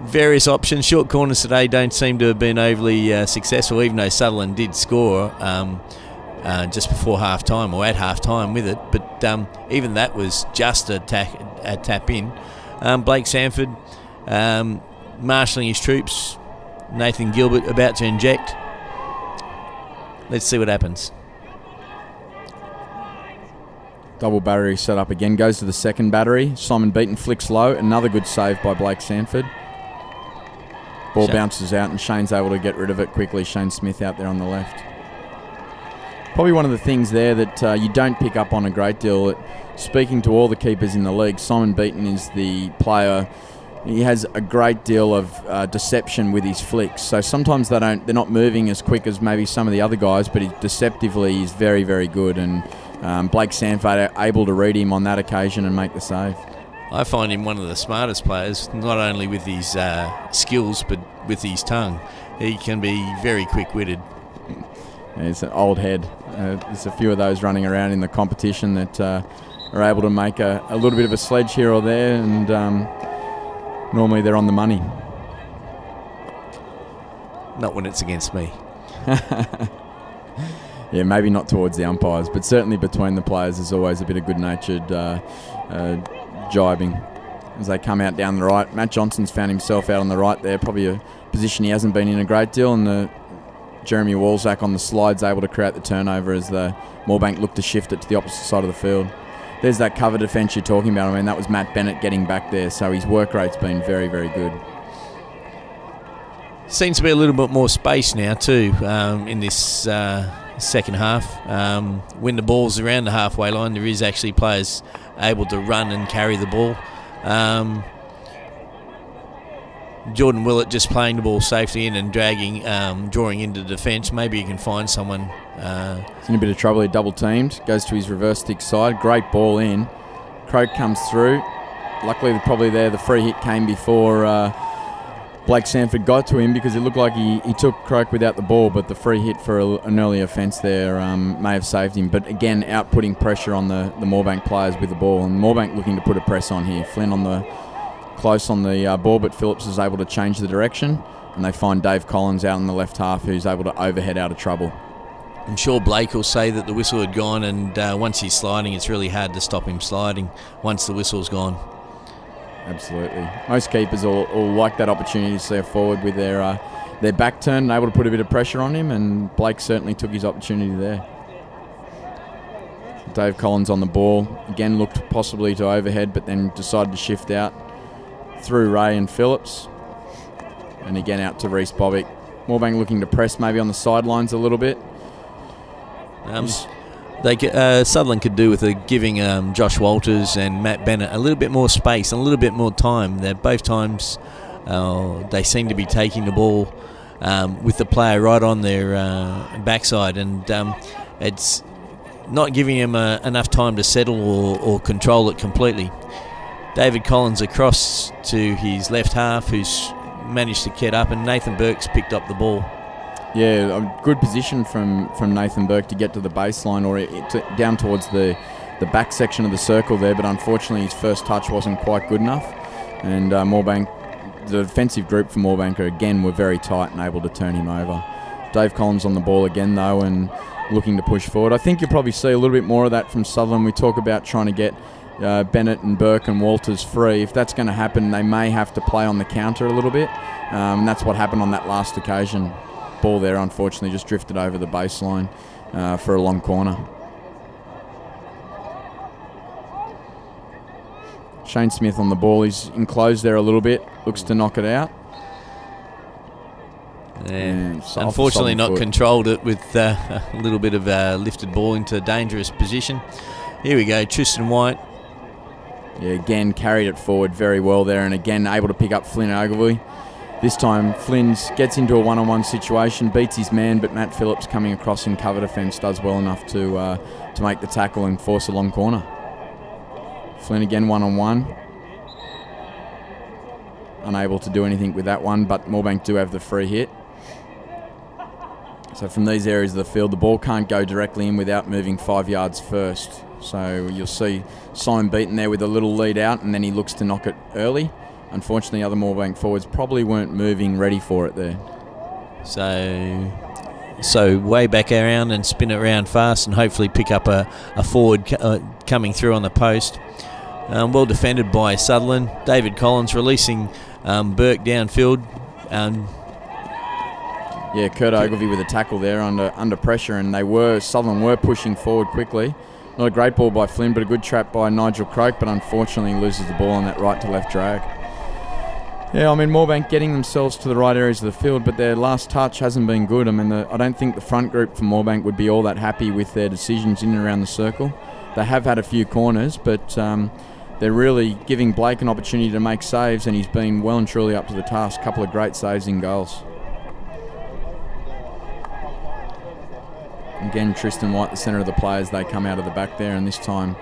Various options. Short corners today don't seem to have been overly successful, even though Sutherland did score just before half-time or at half-time with it. But even that was just a tap in. Blake Sanford marshalling his troops. Nathan Gilbert about to inject. Let's see what happens. Double battery set up again. Goes to the second battery. Simon Beaton flicks low. Another good save by Blake Sanford. Ball bounces out and Shane's able to get rid of it quickly. Shane Smith out there on the left. Probably one of the things there that you don't pick up on a great deal. Speaking to all the keepers in the league, Simon Beaton is the player. He has a great deal of deception with his flicks. So sometimes they're not moving as quick as maybe some of the other guys, but deceptively he's very, very good. And Blake Sanford able to read him on that occasion and make the save. I find him one of the smartest players, not only with his skills, but with his tongue. He can be very quick-witted. He's an old head. There's a few of those running around in the competition that are able to make a little bit of a sledge here or there, and normally they're on the money. Not when it's against me. Yeah, maybe not towards the umpires, but certainly between the players there's always a bit of good-natured jibing as they come out down the right. Matt Johnson's found himself out on the right there, probably a position he hasn't been in a great deal, and Jeremy Walzak on the slide's able to create the turnover as the Moorebank look to shift it to the opposite side of the field. There's that cover defence you're talking about. I mean, that was Matt Bennett getting back there, so his work rate's been very, very good. Seems to be a little bit more space now too in this second half. When the ball's around the halfway line, there is actually players able to run and carry the ball. Jordan Willett just playing the ball safely in and dragging, drawing into defence. Maybe he can find someone. He's in a bit of trouble. He double teamed, goes to his reverse stick side. Great ball in. Croak comes through. Luckily, probably there the free hit came before Blake Sanford got to him, because it looked like he took Croak without the ball, but the free hit for an early offence there may have saved him. But again, outputting pressure on the Moorebank players with the ball, and Moorebank looking to put a press on here. Flynn close on the ball, but Phillips is able to change the direction, and they find Dave Collins out in the left half, who's able to overhead out of trouble. I'm sure Blake will say that the whistle had gone, and once he's sliding, it's really hard to stop him sliding once the whistle's gone. Absolutely. Most keepers will like that opportunity to see a forward with their back turn and able to put a bit of pressure on him, and Blake certainly took his opportunity there. Dave Collins on the ball. Again, looked possibly to overhead, but then decided to shift out through Ray and Phillips. And again out to Reece Bobick. Moorebank looking to press maybe on the sidelines a little bit. Sutherland could do with giving Josh Walters and Matt Bennett a little bit more space and a little bit more time. That both times they seem to be taking the ball with the player right on their backside, and it's not giving him enough time to settle or control it completely. David Collins across to his left half, who's managed to get up, and Nathan Burke's picked up the ball. Yeah, a good position from Nathan Burke to get to the baseline or down towards the back section of the circle there, but unfortunately his first touch wasn't quite good enough, and Moorebank, the defensive group for Moorebank again were very tight and able to turn him over. Dave Collins on the ball again though, and looking to push forward. I think you'll probably see a little bit more of that from Sutherland. We talk about trying to get Bennett and Burke and Walters free. If that's going to happen, they may have to play on the counter a little bit, and that's what happened on that last occasion. Ball there unfortunately just drifted over the baseline for a long corner. Shane Smith on the ball. He's enclosed there a little bit, looks to knock it out. And unfortunately not controlled it with a little bit of lifted ball into a dangerous position. Here we go, Tristan White. Yeah, again carried it forward very well there, and again able to pick up Flynn Ogilvie. This time Flynn gets into a one-on-one situation, beats his man, but Matt Phillips coming across in cover defence does well enough to make the tackle and force a long corner. Flynn again one-on-one. Unable to do anything with that one, but Moorebank do have the free hit. So from these areas of the field, the ball can't go directly in without moving 5 yards first. So you'll see Simon Beaton there with a little lead out, and then he looks to knock it early. Unfortunately, other Moorebank forwards probably weren't moving ready for it there. So way back around and spin it around fast and hopefully pick up a forward coming through on the post. Well defended by Sutherland. David Collins releasing Burke downfield. Yeah, Kurt Ogilvie with a tackle there under pressure, and Sutherland were pushing forward quickly. Not a great ball by Flynn, but a good trap by Nigel Croak, but unfortunately loses the ball on that right to left drag. Yeah, I mean, Moorebank getting themselves to the right areas of the field, but their last touch hasn't been good. I mean, I don't think the front group for Moorebank would be all that happy with their decisions in and around the circle. They have had a few corners, but they're really giving Blake an opportunity to make saves, and he's been well and truly up to the task. A couple of great saves in goals. Again, Tristan White, the centre of the players, they come out of the back there, and this time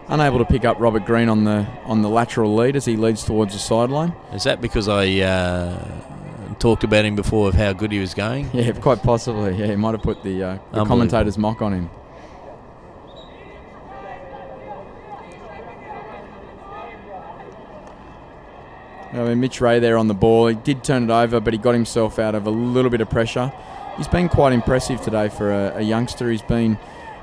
unable to pick up Robert Green on the lateral lead as he leads towards the sideline. Is that because I talked about him before of how good he was going. Yeah, quite possibly. Yeah, he might have put the commentators' mock on him. I mean, Mitch Ray there on the ball. He did turn it over, but he got himself out of a little bit of pressure. He's been quite impressive today for a youngster. He's been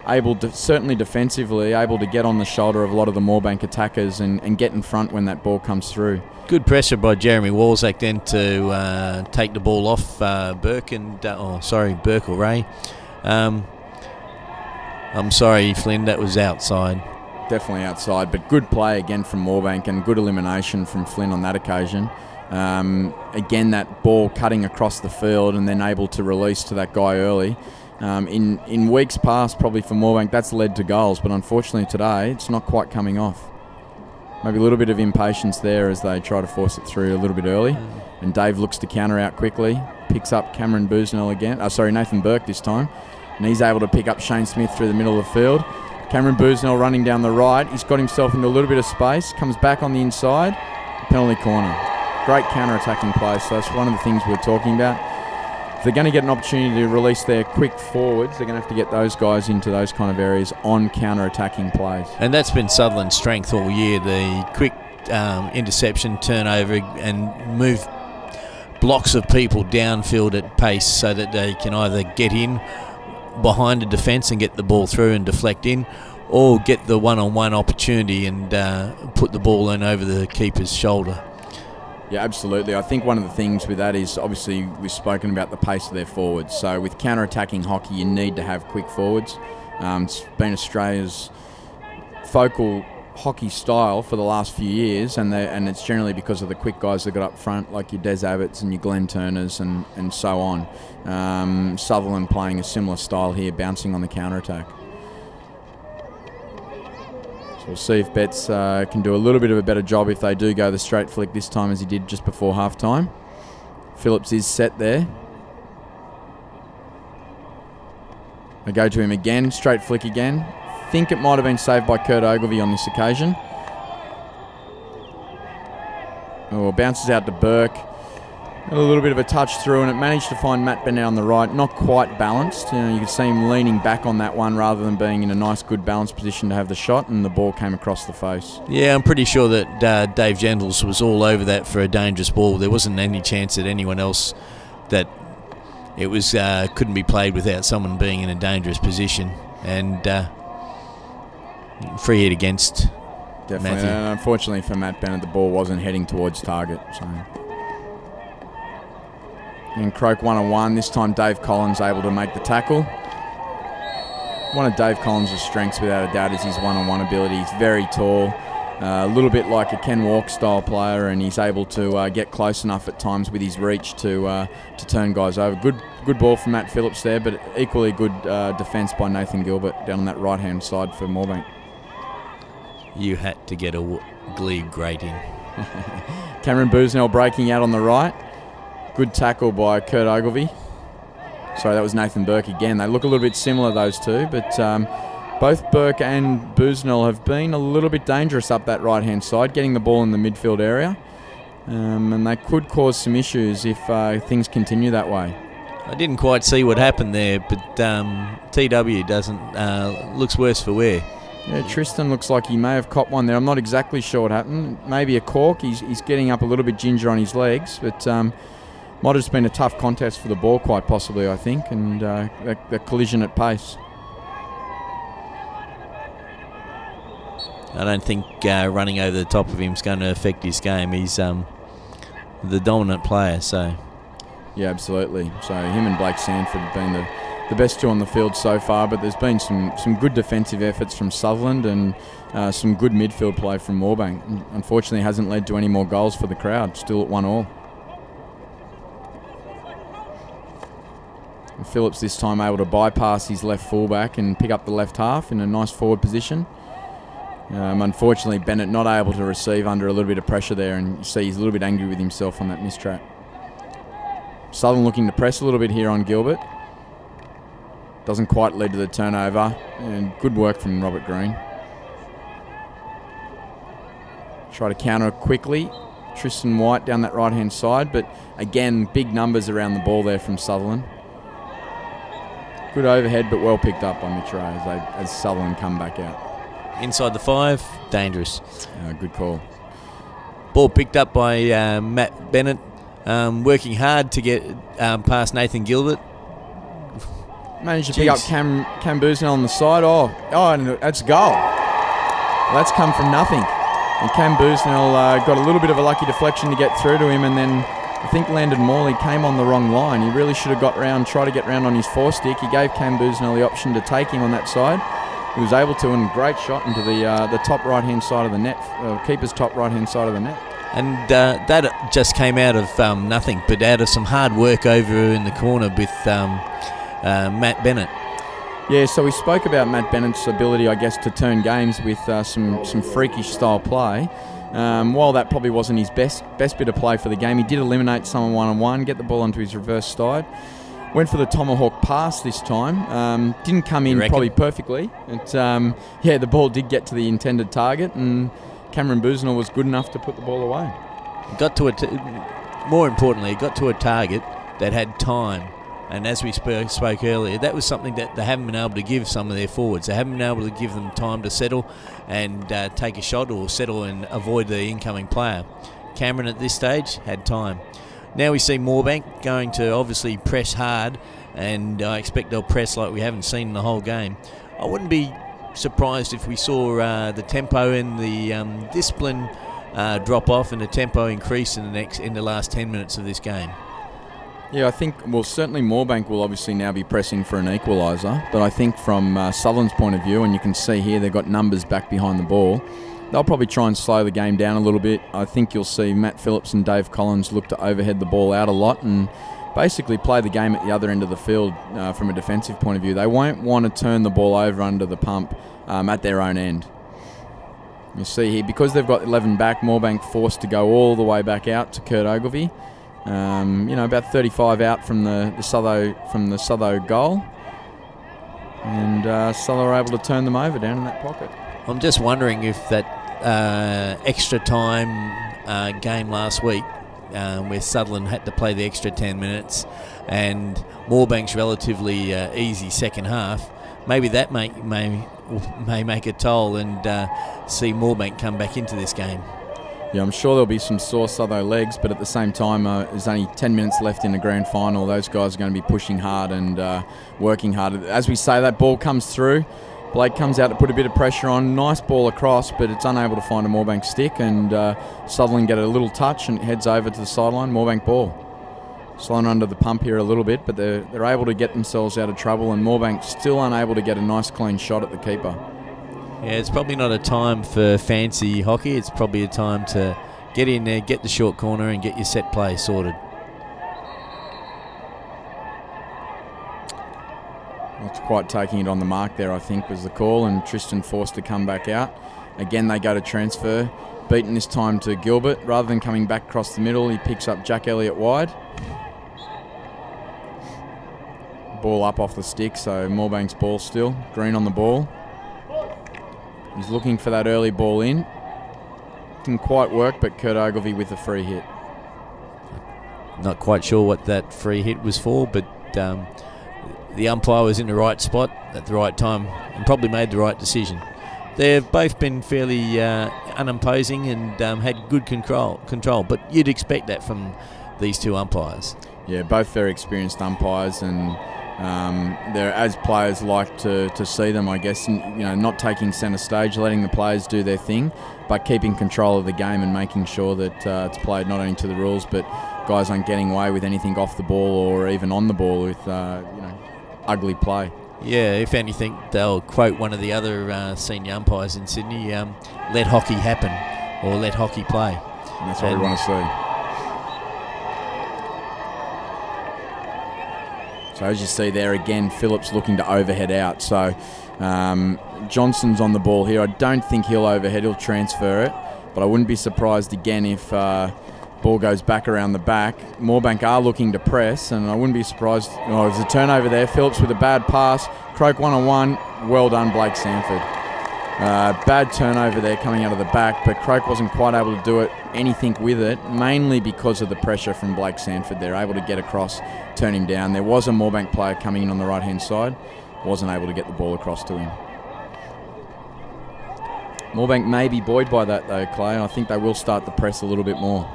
able to, certainly defensively, able to get on the shoulder of a lot of the Moorebank attackers and get in front when that ball comes through. Good pressure by Jeremy Walzak then to take the ball off Burke and Burke or Ray. I'm sorry, Flynn, that was outside. Definitely outside, but good play again from Moorebank and good elimination from Flynn on that occasion. Again, that ball cutting across the field and then able to release to that guy early. In weeks past, probably for Moorebank, that's led to goals, but unfortunately today, it's not quite coming off. Maybe a little bit of impatience there as they try to force it through a little bit early. And Dave looks to counter out quickly, picks up Cameron Busnell again. Nathan Burke this time. And he's able to pick up Shane Smith through the middle of the field. Cameron Busnell running down the right. He's got himself into a little bit of space, comes back on the inside. Penalty corner. Great counter-attacking play, so that's one of the things we're talking about. If they're going to get an opportunity to release their quick forwards, they're going to have to get those guys into those kind of areas on counter-attacking plays. And that's been Sutherland's strength all year, the quick interception, turnover, and move blocks of people downfield at pace so that they can either get in behind the defence and get the ball through and deflect in, or get the one-on-one opportunity and put the ball in over the keeper's shoulder. Yeah, absolutely. I think one of the things with that is, obviously, we've spoken about the pace of their forwards. So with counter-attacking hockey, you need to have quick forwards. It's been Australia's focal hockey style for the last few years, and it's generally because of the quick guys that got up front, like your Des Abbotts and your Glenn Turners and so on. Sutherland playing a similar style here, bouncing on the counter-attack. So we'll see if Betts can do a little bit of a better job if they do go the straight flick this time as he did just before half-time. Phillips is set there. They go to him again, straight flick again. Think it might have been saved by Kurt Ogilvie on this occasion. Oh, bounces out to Burke. A little bit of a touch through, and it managed to find Matt Bennett on the right. Not quite balanced. You could see him leaning back on that one rather than being in a nice, good balanced position to have the shot, and the ball came across the face. Yeah, I'm pretty sure that Dave Gentles was all over that for a dangerous ball. There wasn't any chance that anyone else that it was couldn't be played without someone being in a dangerous position. And free hit against Definitely. Matthew. Unfortunately for Matt Bennett, the ball wasn't heading towards target. So. And Croak one-on-one. This time Dave Collins able to make the tackle. One of Dave Collins' strengths, without a doubt, is his one-on-one ability. He's very tall, a little bit like a Ken Walk style player, and he's able to get close enough at times with his reach to turn guys over. Good ball from Matt Phillips there, but equally good defence by Nathan Gilbert down on that right-hand side for Moorebank. You had to get a glebe grate in. Cameron Busnell breaking out on the right. Good tackle by Kurt Ogilvie. Sorry, that was Nathan Burke again. They look a little bit similar, those two, but both Burke and Busnell have been a little bit dangerous up that right-hand side, getting the ball in the midfield area. And they could cause some issues if things continue that way. I didn't quite see what happened there, but TW doesn't looks worse for wear. Yeah, Tristan looks like he may have copped one there. I'm not exactly sure what happened. Maybe a cork. He's getting up a little bit ginger on his legs, but might have just been a tough contest for the ball, quite possibly, I think, and the collision at pace. I don't think running over the top of him is going to affect his game. He's the dominant player, so... Yeah, absolutely. So him and Blake Sanford have been the best two on the field so far, but there's been some good defensive efforts from Sutherland and some good midfield play from Moorebank. Unfortunately, hasn't led to any more goals for the crowd, still at 1-1. Phillips this time able to bypass his left fullback and pick up the left half in a nice forward position. Unfortunately, Bennett not able to receive under a little bit of pressure there, and you see he's a little bit angry with himself on that mistrap. Sutherland looking to press a little bit here on Gilbert. Doesn't quite lead to the turnover, and good work from Robert Green. Try to counter quickly. Tristan White down that right-hand side, but again, big numbers around the ball there from Sutherland. Good overhead, but well picked up by Mitchell as Sutherland come back out. Inside the 5, dangerous. Good call. Ball picked up by Matt Bennett, working hard to get past Nathan Gilbert. Managed to pick up Cam Busnell on the side. And that's a goal. Well, that's come from nothing. And Cam Busnell got a little bit of a lucky deflection to get through to him, and then I think Landon Morley came on the wrong line. He really should have tried to get round on his forestick. He gave Cam Busnell the option to take him on that side. He was able to, and great shot into the top right-hand side of the net, keeper's top right-hand side of the net. And that just came out of nothing, but out of some hard work over in the corner with Matt Bennett. Yeah, so we spoke about Matt Bennett's ability, I guess, to turn games with some freakish style play. While that probably wasn't his best bit of play for the game, he did eliminate someone one-on-one, get the ball onto his reverse side. Went for the tomahawk pass this time. Didn't come in probably perfectly. The ball did get to the intended target, and Cameron Busnell was good enough to put the ball away. More importantly, it got to a target that had time. And as we spoke earlier, that was something that they haven't been able to give some of their forwards. They haven't been able to give them time to settle and take a shot, or settle and avoid the incoming player. Cameron at this stage had time. Now we see Moorebank going to obviously press hard, and I expect they'll press like we haven't seen in the whole game. I wouldn't be surprised if we saw the tempo and the discipline drop off, and the tempo increase in the last 10 minutes of this game. Yeah, I think, certainly Moorebank will obviously now be pressing for an equaliser, but I think from Sutherland's point of view, and you can see here they've got numbers back behind the ball, they'll probably try and slow the game down a little bit. I think you'll see Matt Phillips and Dave Collins look to overhead the ball out a lot and basically play the game at the other end of the field from a defensive point of view. They won't want to turn the ball over under the pump at their own end. You see here, because they've got 11 back, Moorebank forced to go all the way back out to Kurt Ogilvie. About 35 out from the Sutho goal, and Sutho were able to turn them over down in that pocket. I'm just wondering if that extra time game last week, where Sutherland had to play the extra 10 minutes, and Moorebank's relatively easy second half, maybe that may make a toll and see Moorebank come back into this game. Yeah, I'm sure there'll be some sore Sutho legs, but at the same time, there's only 10 minutes left in the grand final. Those guys are going to be pushing hard and working hard. As we say, that ball comes through. Blake comes out to put a bit of pressure on. Nice ball across, but it's unable to find a Moorebank stick, and Sutherland get a little touch and heads over to the sideline. Moorebank ball. Slowing under the pump here a little bit, but they're able to get themselves out of trouble, and Moorebank still unable to get a nice clean shot at the keeper. Yeah, it's probably not a time for fancy hockey. It's probably a time to get in there, get the short corner, and get your set play sorted. Not quite taking it on the mark there, I think, was the call, and Tristan forced to come back out. Again, they go to transfer. Beaten this time to Gilbert. Rather than coming back across the middle, he picks up Jack Elliott wide. Ball up off the stick, so Moorebank's ball still. Green on the ball. He's looking for that early ball in. Didn't quite work, but Kurt Ogilvie with a free hit. Not quite sure what that free hit was for, but the umpire was in the right spot at the right time and probably made the right decision. They've both been fairly unimposing and had good control, but you'd expect that from these two umpires. Yeah, both very experienced umpires, and they're, as players, like to see them, I guess, not taking centre stage, letting the players do their thing, but keeping control of the game and making sure that it's played not only to the rules, but guys aren't getting away with anything off the ball or even on the ball with ugly play. Yeah, if anything, they'll quote one of the other senior umpires in Sydney, let hockey happen, or let hockey play. And that's what we want to see. So as you see there again, Phillips looking to overhead out. So Johnson's on the ball here. I don't think he'll overhead, he'll transfer it, but I wouldn't be surprised again if ball goes back around the back. Moorebank are looking to press, and I wouldn't be surprised. There's a turnover there. Phillips with a bad pass. Croak one-on-one. Well done, Blake Sanford. Bad turnover there coming out of the back, but Croak wasn't quite able to do anything with it, mainly because of the pressure from Blake Sanford. They're able to get across, turn him down. There was a Moorebank player coming in on the right-hand side, wasn't able to get the ball across to him. Moorebank may be buoyed by that though, Clay. I think they will start the press a little bit more.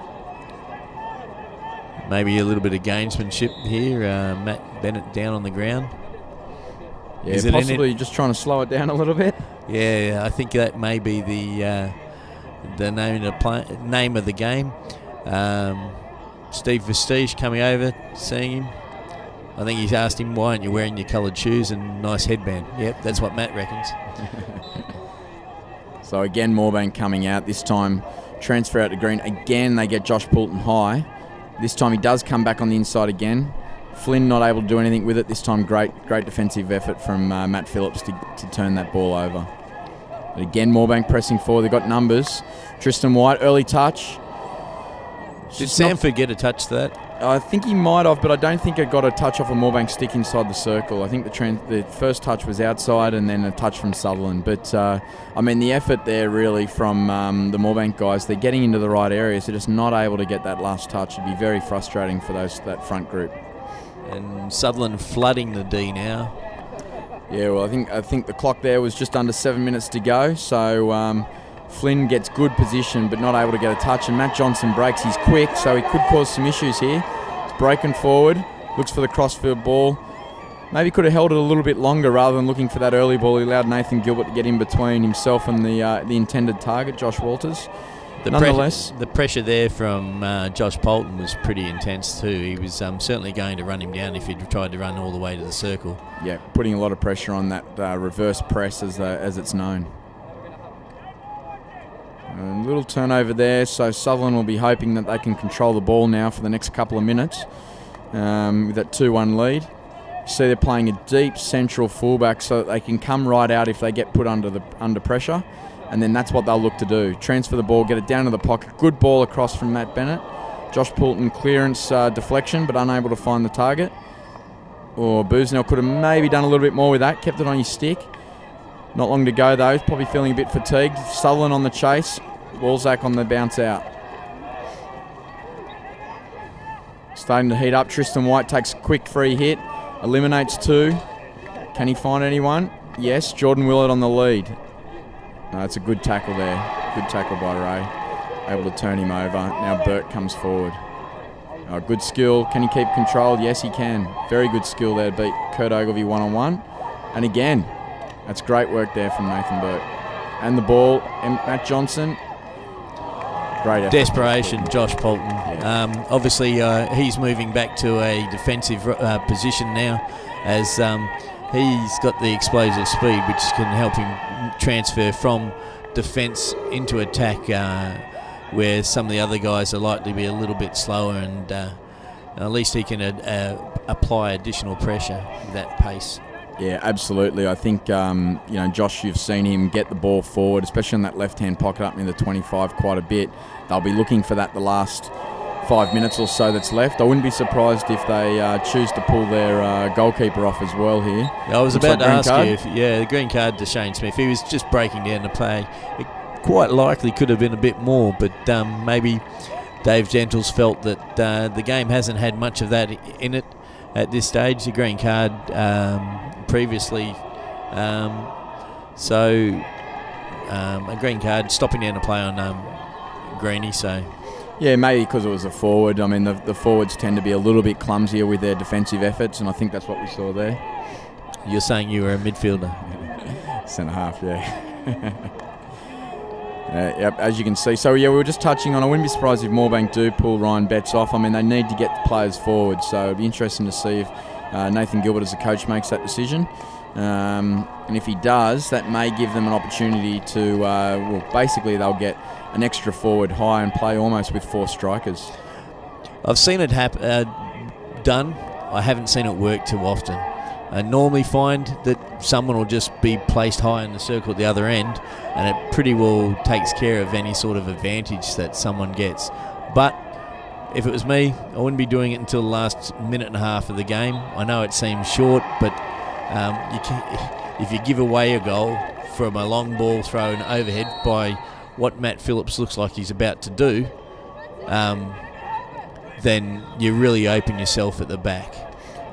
Maybe a little bit of gamesmanship here. Matt Bennett down on the ground. Yeah, possibly just trying to slow it down a little bit. Yeah, I think that may be the name of the game. Steve Versteegh coming over, seeing him. I think he's asked him, why aren't you wearing your coloured shoes and nice headband? Yep, that's what Matt reckons. So again, Moorebank coming out. This time, transfer out to green. Again, they get Josh Poulton high. This time he does come back on the inside again. Flynn not able to do anything with it. This time, great defensive effort from Matt Phillips to turn that ball over. But again, Moorebank pressing forward. They've got numbers. Tristan White, early touch. Did Sanford get a touch to that? I think he might have, but I don't think it got a touch off a Moorebank stick inside the circle. I think the first touch was outside and then a touch from Sutherland. But, I mean, the effort there really from the Moorebank guys, they're getting into the right areas. They're just not able to get that last touch. It'd be very frustrating for that front group. And Sutherland flooding the D now. Yeah, well, I think the clock there was just under 7 minutes to go. So Flynn gets good position but not able to get a touch. And Matt Johnson breaks. He's quick, so he could cause some issues here. He's breaking forward. Looks for the crossfield ball. Maybe could have held it a little bit longer rather than looking for that early ball. He allowed Nathan Gilbert to get in between himself and the intended target, Josh Walters. Nonetheless, the pressure there from Josh Poulton was pretty intense too. He was certainly going to run him down if he'd tried to run all the way to the circle. Yeah, putting a lot of pressure on that reverse press as it's known. A little turnover there, so Sutherland will be hoping that they can control the ball now for the next couple of minutes with that 2-1 lead. You see they're playing a deep central fullback so that they can come right out if they get put under pressure. And then that's what they'll look to do. Transfer the ball, get it down to the pocket. Good ball across from Matt Bennett. Josh Poulton clearance deflection, but unable to find the target. Or Boosnell could have maybe done a little bit more with that. Kept it on his stick. Not long to go though. He's probably feeling a bit fatigued. Sutherland on the chase. Walzak on the bounce out. Starting to heat up. Tristan White takes a quick free hit. Eliminates two. Can he find anyone? Yes. Jordan Willett on the lead. It's a good tackle there. Good tackle by Ray. Able to turn him over. Now Burt comes forward. Good skill. Can he keep control? Yes, he can. Very good skill there to beat Kurt Ogilvie one-on-one. And again, that's great work there from Nathan Burt. And the ball, Matt Johnson. Great effort. Desperation, Josh Poulton. Yeah. Obviously, he's moving back to a defensive position now as he's got the explosive speed which can help him transfer from defence into attack where some of the other guys are likely to be a little bit slower, and at least he can apply additional pressure with that pace. Yeah, absolutely. I think, Josh, you've seen him get the ball forward, especially in that left-hand pocket up near the 25 quite a bit. They'll be looking for that the last 5 minutes or so that's left. I wouldn't be surprised if they choose to pull their goalkeeper off as well here. I was about to ask you if, the green card to Shane Smith. He was just breaking down the play. It quite likely could have been a bit more, but maybe Dave Gentles felt that the game hasn't had much of that in it at this stage. The green card previously, so a green card stopping down the play on Greeny. So. Yeah, maybe because it was a forward. I mean, the forwards tend to be a little bit clumsier with their defensive efforts, and I think that's what we saw there. You're saying you were a midfielder? Centre half, yeah. Yep, as you can see. So, yeah, we were just touching on, I wouldn't be surprised if Moorebank do pull Ryan Betts off. I mean, they need to get the players forward, so it'd be interesting to see if Nathan Gilbert as a coach makes that decision. And if he does, that may give them an opportunity to, basically they'll get an extra forward high and play almost with 4 strikers. I've seen it done. I haven't seen it work too often. I normally find that someone will just be placed high in the circle at the other end, and it pretty well takes care of any sort of advantage that someone gets. But if it was me, I wouldn't be doing it until the last minute and a half of the game. I know it seems short, but if you give away a goal from a long ball thrown overhead by what Matt Phillips looks like he's about to do, then you really open yourself at the back.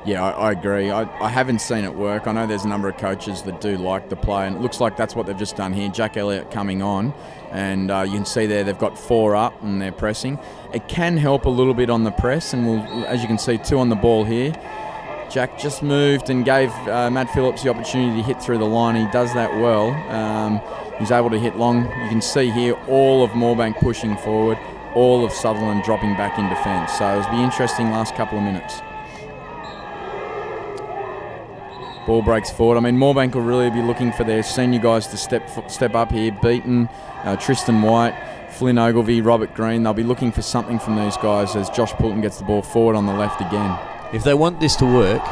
Yeah, I agree. I haven't seen it work. I know there's a number of coaches that do like the play, and it looks like that's what they've just done here. Jack Elliott coming on, and you can see there they've got 4 up and they're pressing. It can help a little bit on the press, and as you can see, 2 on the ball here. Jack just moved and gave Matt Phillips the opportunity to hit through the line. He does that well. He's able to hit long. You can see here all of Moorebank pushing forward, all of Sutherland dropping back in defence. So it'll be interesting last couple of minutes. Ball breaks forward. I mean, Moorebank will really be looking for their senior guys to step up here. Beaton, Tristan White, Flynn Ogilvie, Robert Green. They'll be looking for something from these guys as Josh Poulton gets the ball forward on the left again. If they want this to work,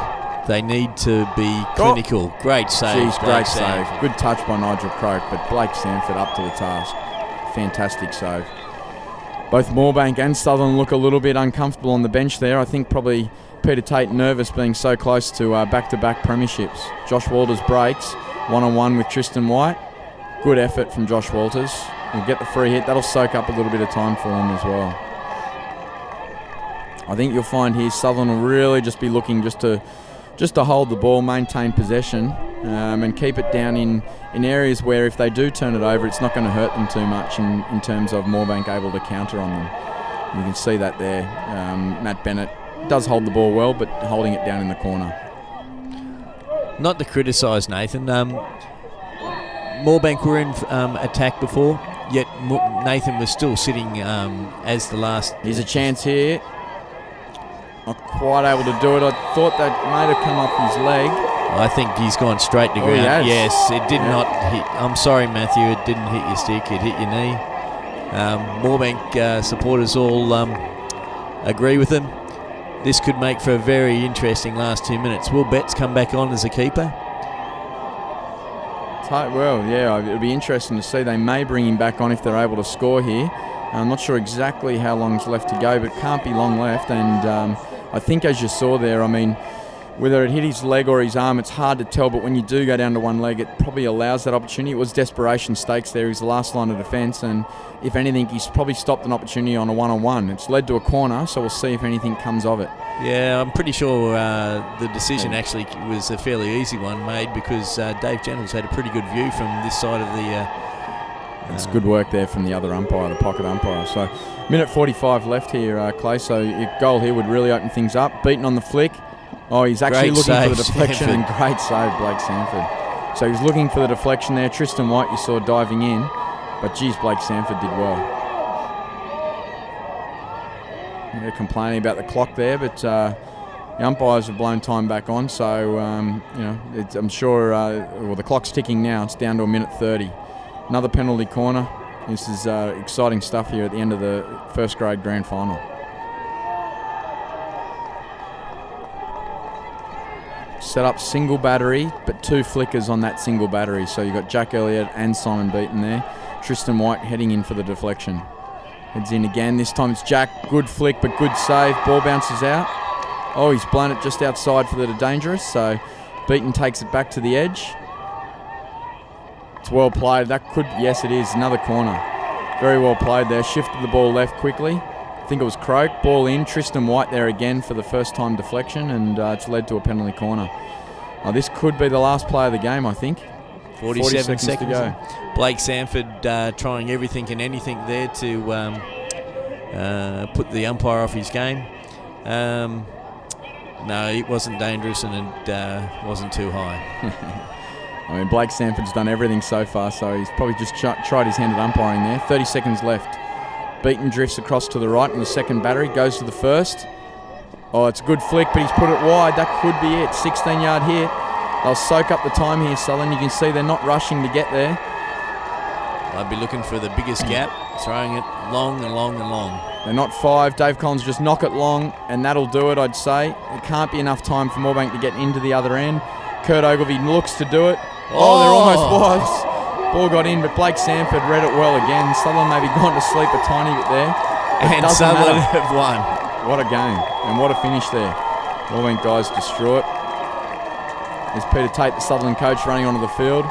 they need to be clinical. Great save. Jeez, great save. Good touch by Nigel Croak, but Blake Sanford up to the task. Fantastic save. Both Moorebank and Sutherland look a little bit uncomfortable on the bench there. I think probably Peter Tate nervous being so close to back-to-back premierships. Josh Walters breaks, one-on-one with Tristan White. Good effort from Josh Walters. He'll get the free hit. That'll soak up a little bit of time for him as well. I think you'll find here Sutherland will really just be looking just to hold the ball, maintain possession, and keep it down in areas where if they do turn it over, it's not going to hurt them too much in terms of Moorebank able to counter on them. You can see that there. Matt Bennett does hold the ball well, but holding it down in the corner. Not to criticise Nathan. Moorebank were in attack before, yet Nathan was still sitting as the last. Here's a chance here. Not quite able to do it. I thought that might have come off his leg. I think he's gone straight to ground. Yes, it did not hit. I'm sorry, Matthew, it didn't hit your stick, it hit your knee. Moorebank supporters all agree with him. This could make for a very interesting last 2 minutes. Will Betts come back on as a keeper? Well, yeah, it'll be interesting to see. They may bring him back on if they're able to score here. I'm not sure exactly how long's left to go, but it can't be long left. And I think, as you saw there, I mean, whether it hit his leg or his arm, it's hard to tell. But when you do go down to one leg, it probably allows that opportunity. It was desperation stakes there. He's the last line of defence. And if anything, he's probably stopped an opportunity on a one-on-one. It's led to a corner, so we'll see if anything comes of it. Yeah, I'm pretty sure the decision actually was a fairly easy one made because Dave Gentles had a pretty good view from this side of the... it's good work there from the other umpire, the pocket umpire. So, minute 45 left here, Clay. So, your goal here would really open things up. Beaten on the flick. Oh, he's actually looking for the deflection. And great save, Blake Sanford. So, he was looking for the deflection there. Tristan White, you saw diving in. But, geez, Blake Sanford did well. They're complaining about the clock there, but the umpires have blown time back on. So, you know, I'm sure, well, the clock's ticking now. It's down to a minute 30. Another penalty corner. This is exciting stuff here at the end of the first grade grand final. Set up single battery, but 2 flickers on that single battery. So you've got Jack Elliott and Simon Beaton there. Tristan White heading in for the deflection. Heads in again. This time it's Jack. Good flick, but good save. Ball bounces out. Oh, he's blown it just outside for the dangerous. So Beaton takes it back to the edge. It's well played. That could, yes, it is. Another corner. Very well played there. Shifted the ball left quickly. I think it was Croak. Ball in. Tristan White there again for the first time deflection, and it's led to a penalty corner. This could be the last play of the game, I think. 47 seconds to go. Blake Sanford trying everything and anything there to put the umpire off his game. No, it wasn't dangerous and it wasn't too high. I mean, Blake Sanford's done everything so far, so he's probably just tried his hand at umpiring there. 30 seconds left. Beaton drifts across to the right in the second battery, goes to the first. Oh, it's a good flick, but he's put it wide. That could be it. 16-yard hit. They'll soak up the time here, Sutherland. You can see they're not rushing to get there. I'd be looking for the biggest gap, throwing it long and long and long. They're not 5. Dave Collins just knock it long, and that'll do it, I'd say. It can't be enough time for Moorebank to get into the other end. Kurt Ogilvie looks to do it. Oh, there almost was. Ball got in, but Blake Sanford read it well again. Sutherland maybe gone to sleep a tiny bit there. And Sutherland have won. What a game, and what a finish there. Moorebank guys destroy it. There's Peter Tate, the Sutherland coach, running onto the field.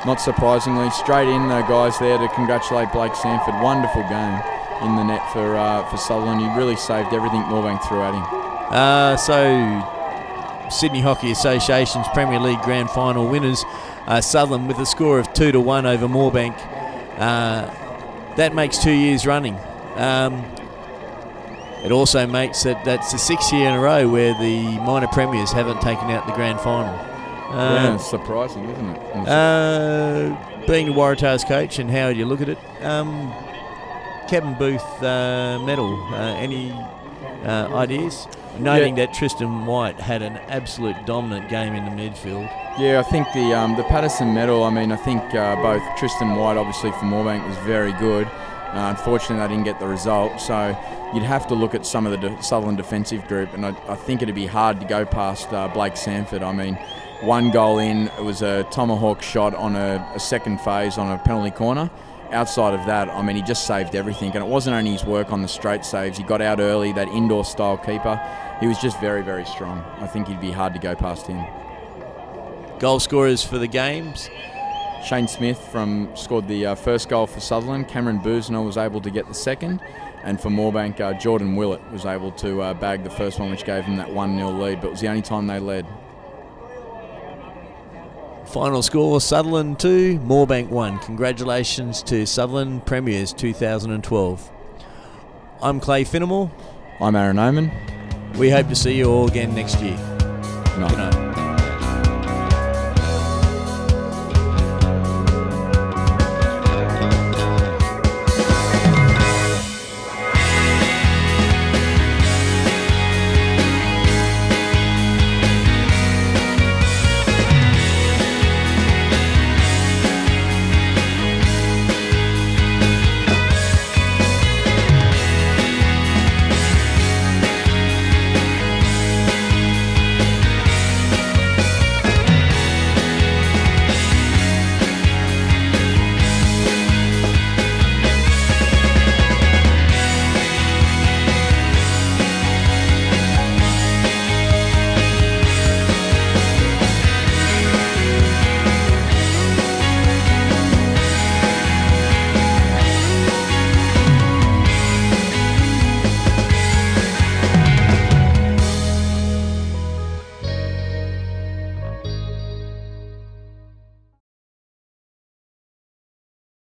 Not surprisingly, straight in the guys there to congratulate Blake Sanford. Wonderful game in the net for Sutherland. He really saved everything Moorebank threw at him. So Sydney Hockey Association's Premier League Grand Final winners, Sutherland, with a score of 2-1 over Moorebank. That makes 2 years running. It also makes it that's the 6th year in a row where the minor premiers haven't taken out the grand final. Yeah, it's surprising, isn't it? Being the Waratahs coach, and how do you look at it? Kevin Booth medal. Any ideas? Noting that Tristan White had an absolute dominant game in the midfield. Yeah, I think the Patterson medal, I mean, I think both Tristan White, obviously for Moorebank, was very good. Unfortunately, they didn't get the result, so you'd have to look at some of the Sutherland defensive group, and I think it'd be hard to go past Blake Sanford. I mean, one goal in, it was a tomahawk shot on a second phase on a penalty corner. Outside of that, I mean, he just saved everything, and it wasn't only his work on the straight saves. He got out early, that indoor-style keeper. He was just very, very strong. I think he'd be hard to go past him. Goal scorers for the games. Shane Smith scored the first goal for Sutherland. Cameron Boozner was able to get the second. And for Moorebank, Jordan Willett was able to bag the first one, which gave him that 1-0 lead. But it was the only time they led. Final score, Sutherland 2, Moorebank 1. Congratulations to Sutherland Premiers 2012. I'm Clay Finnemore. I'm Aaron Oman. We hope to see you all again next year. Good night. Good night.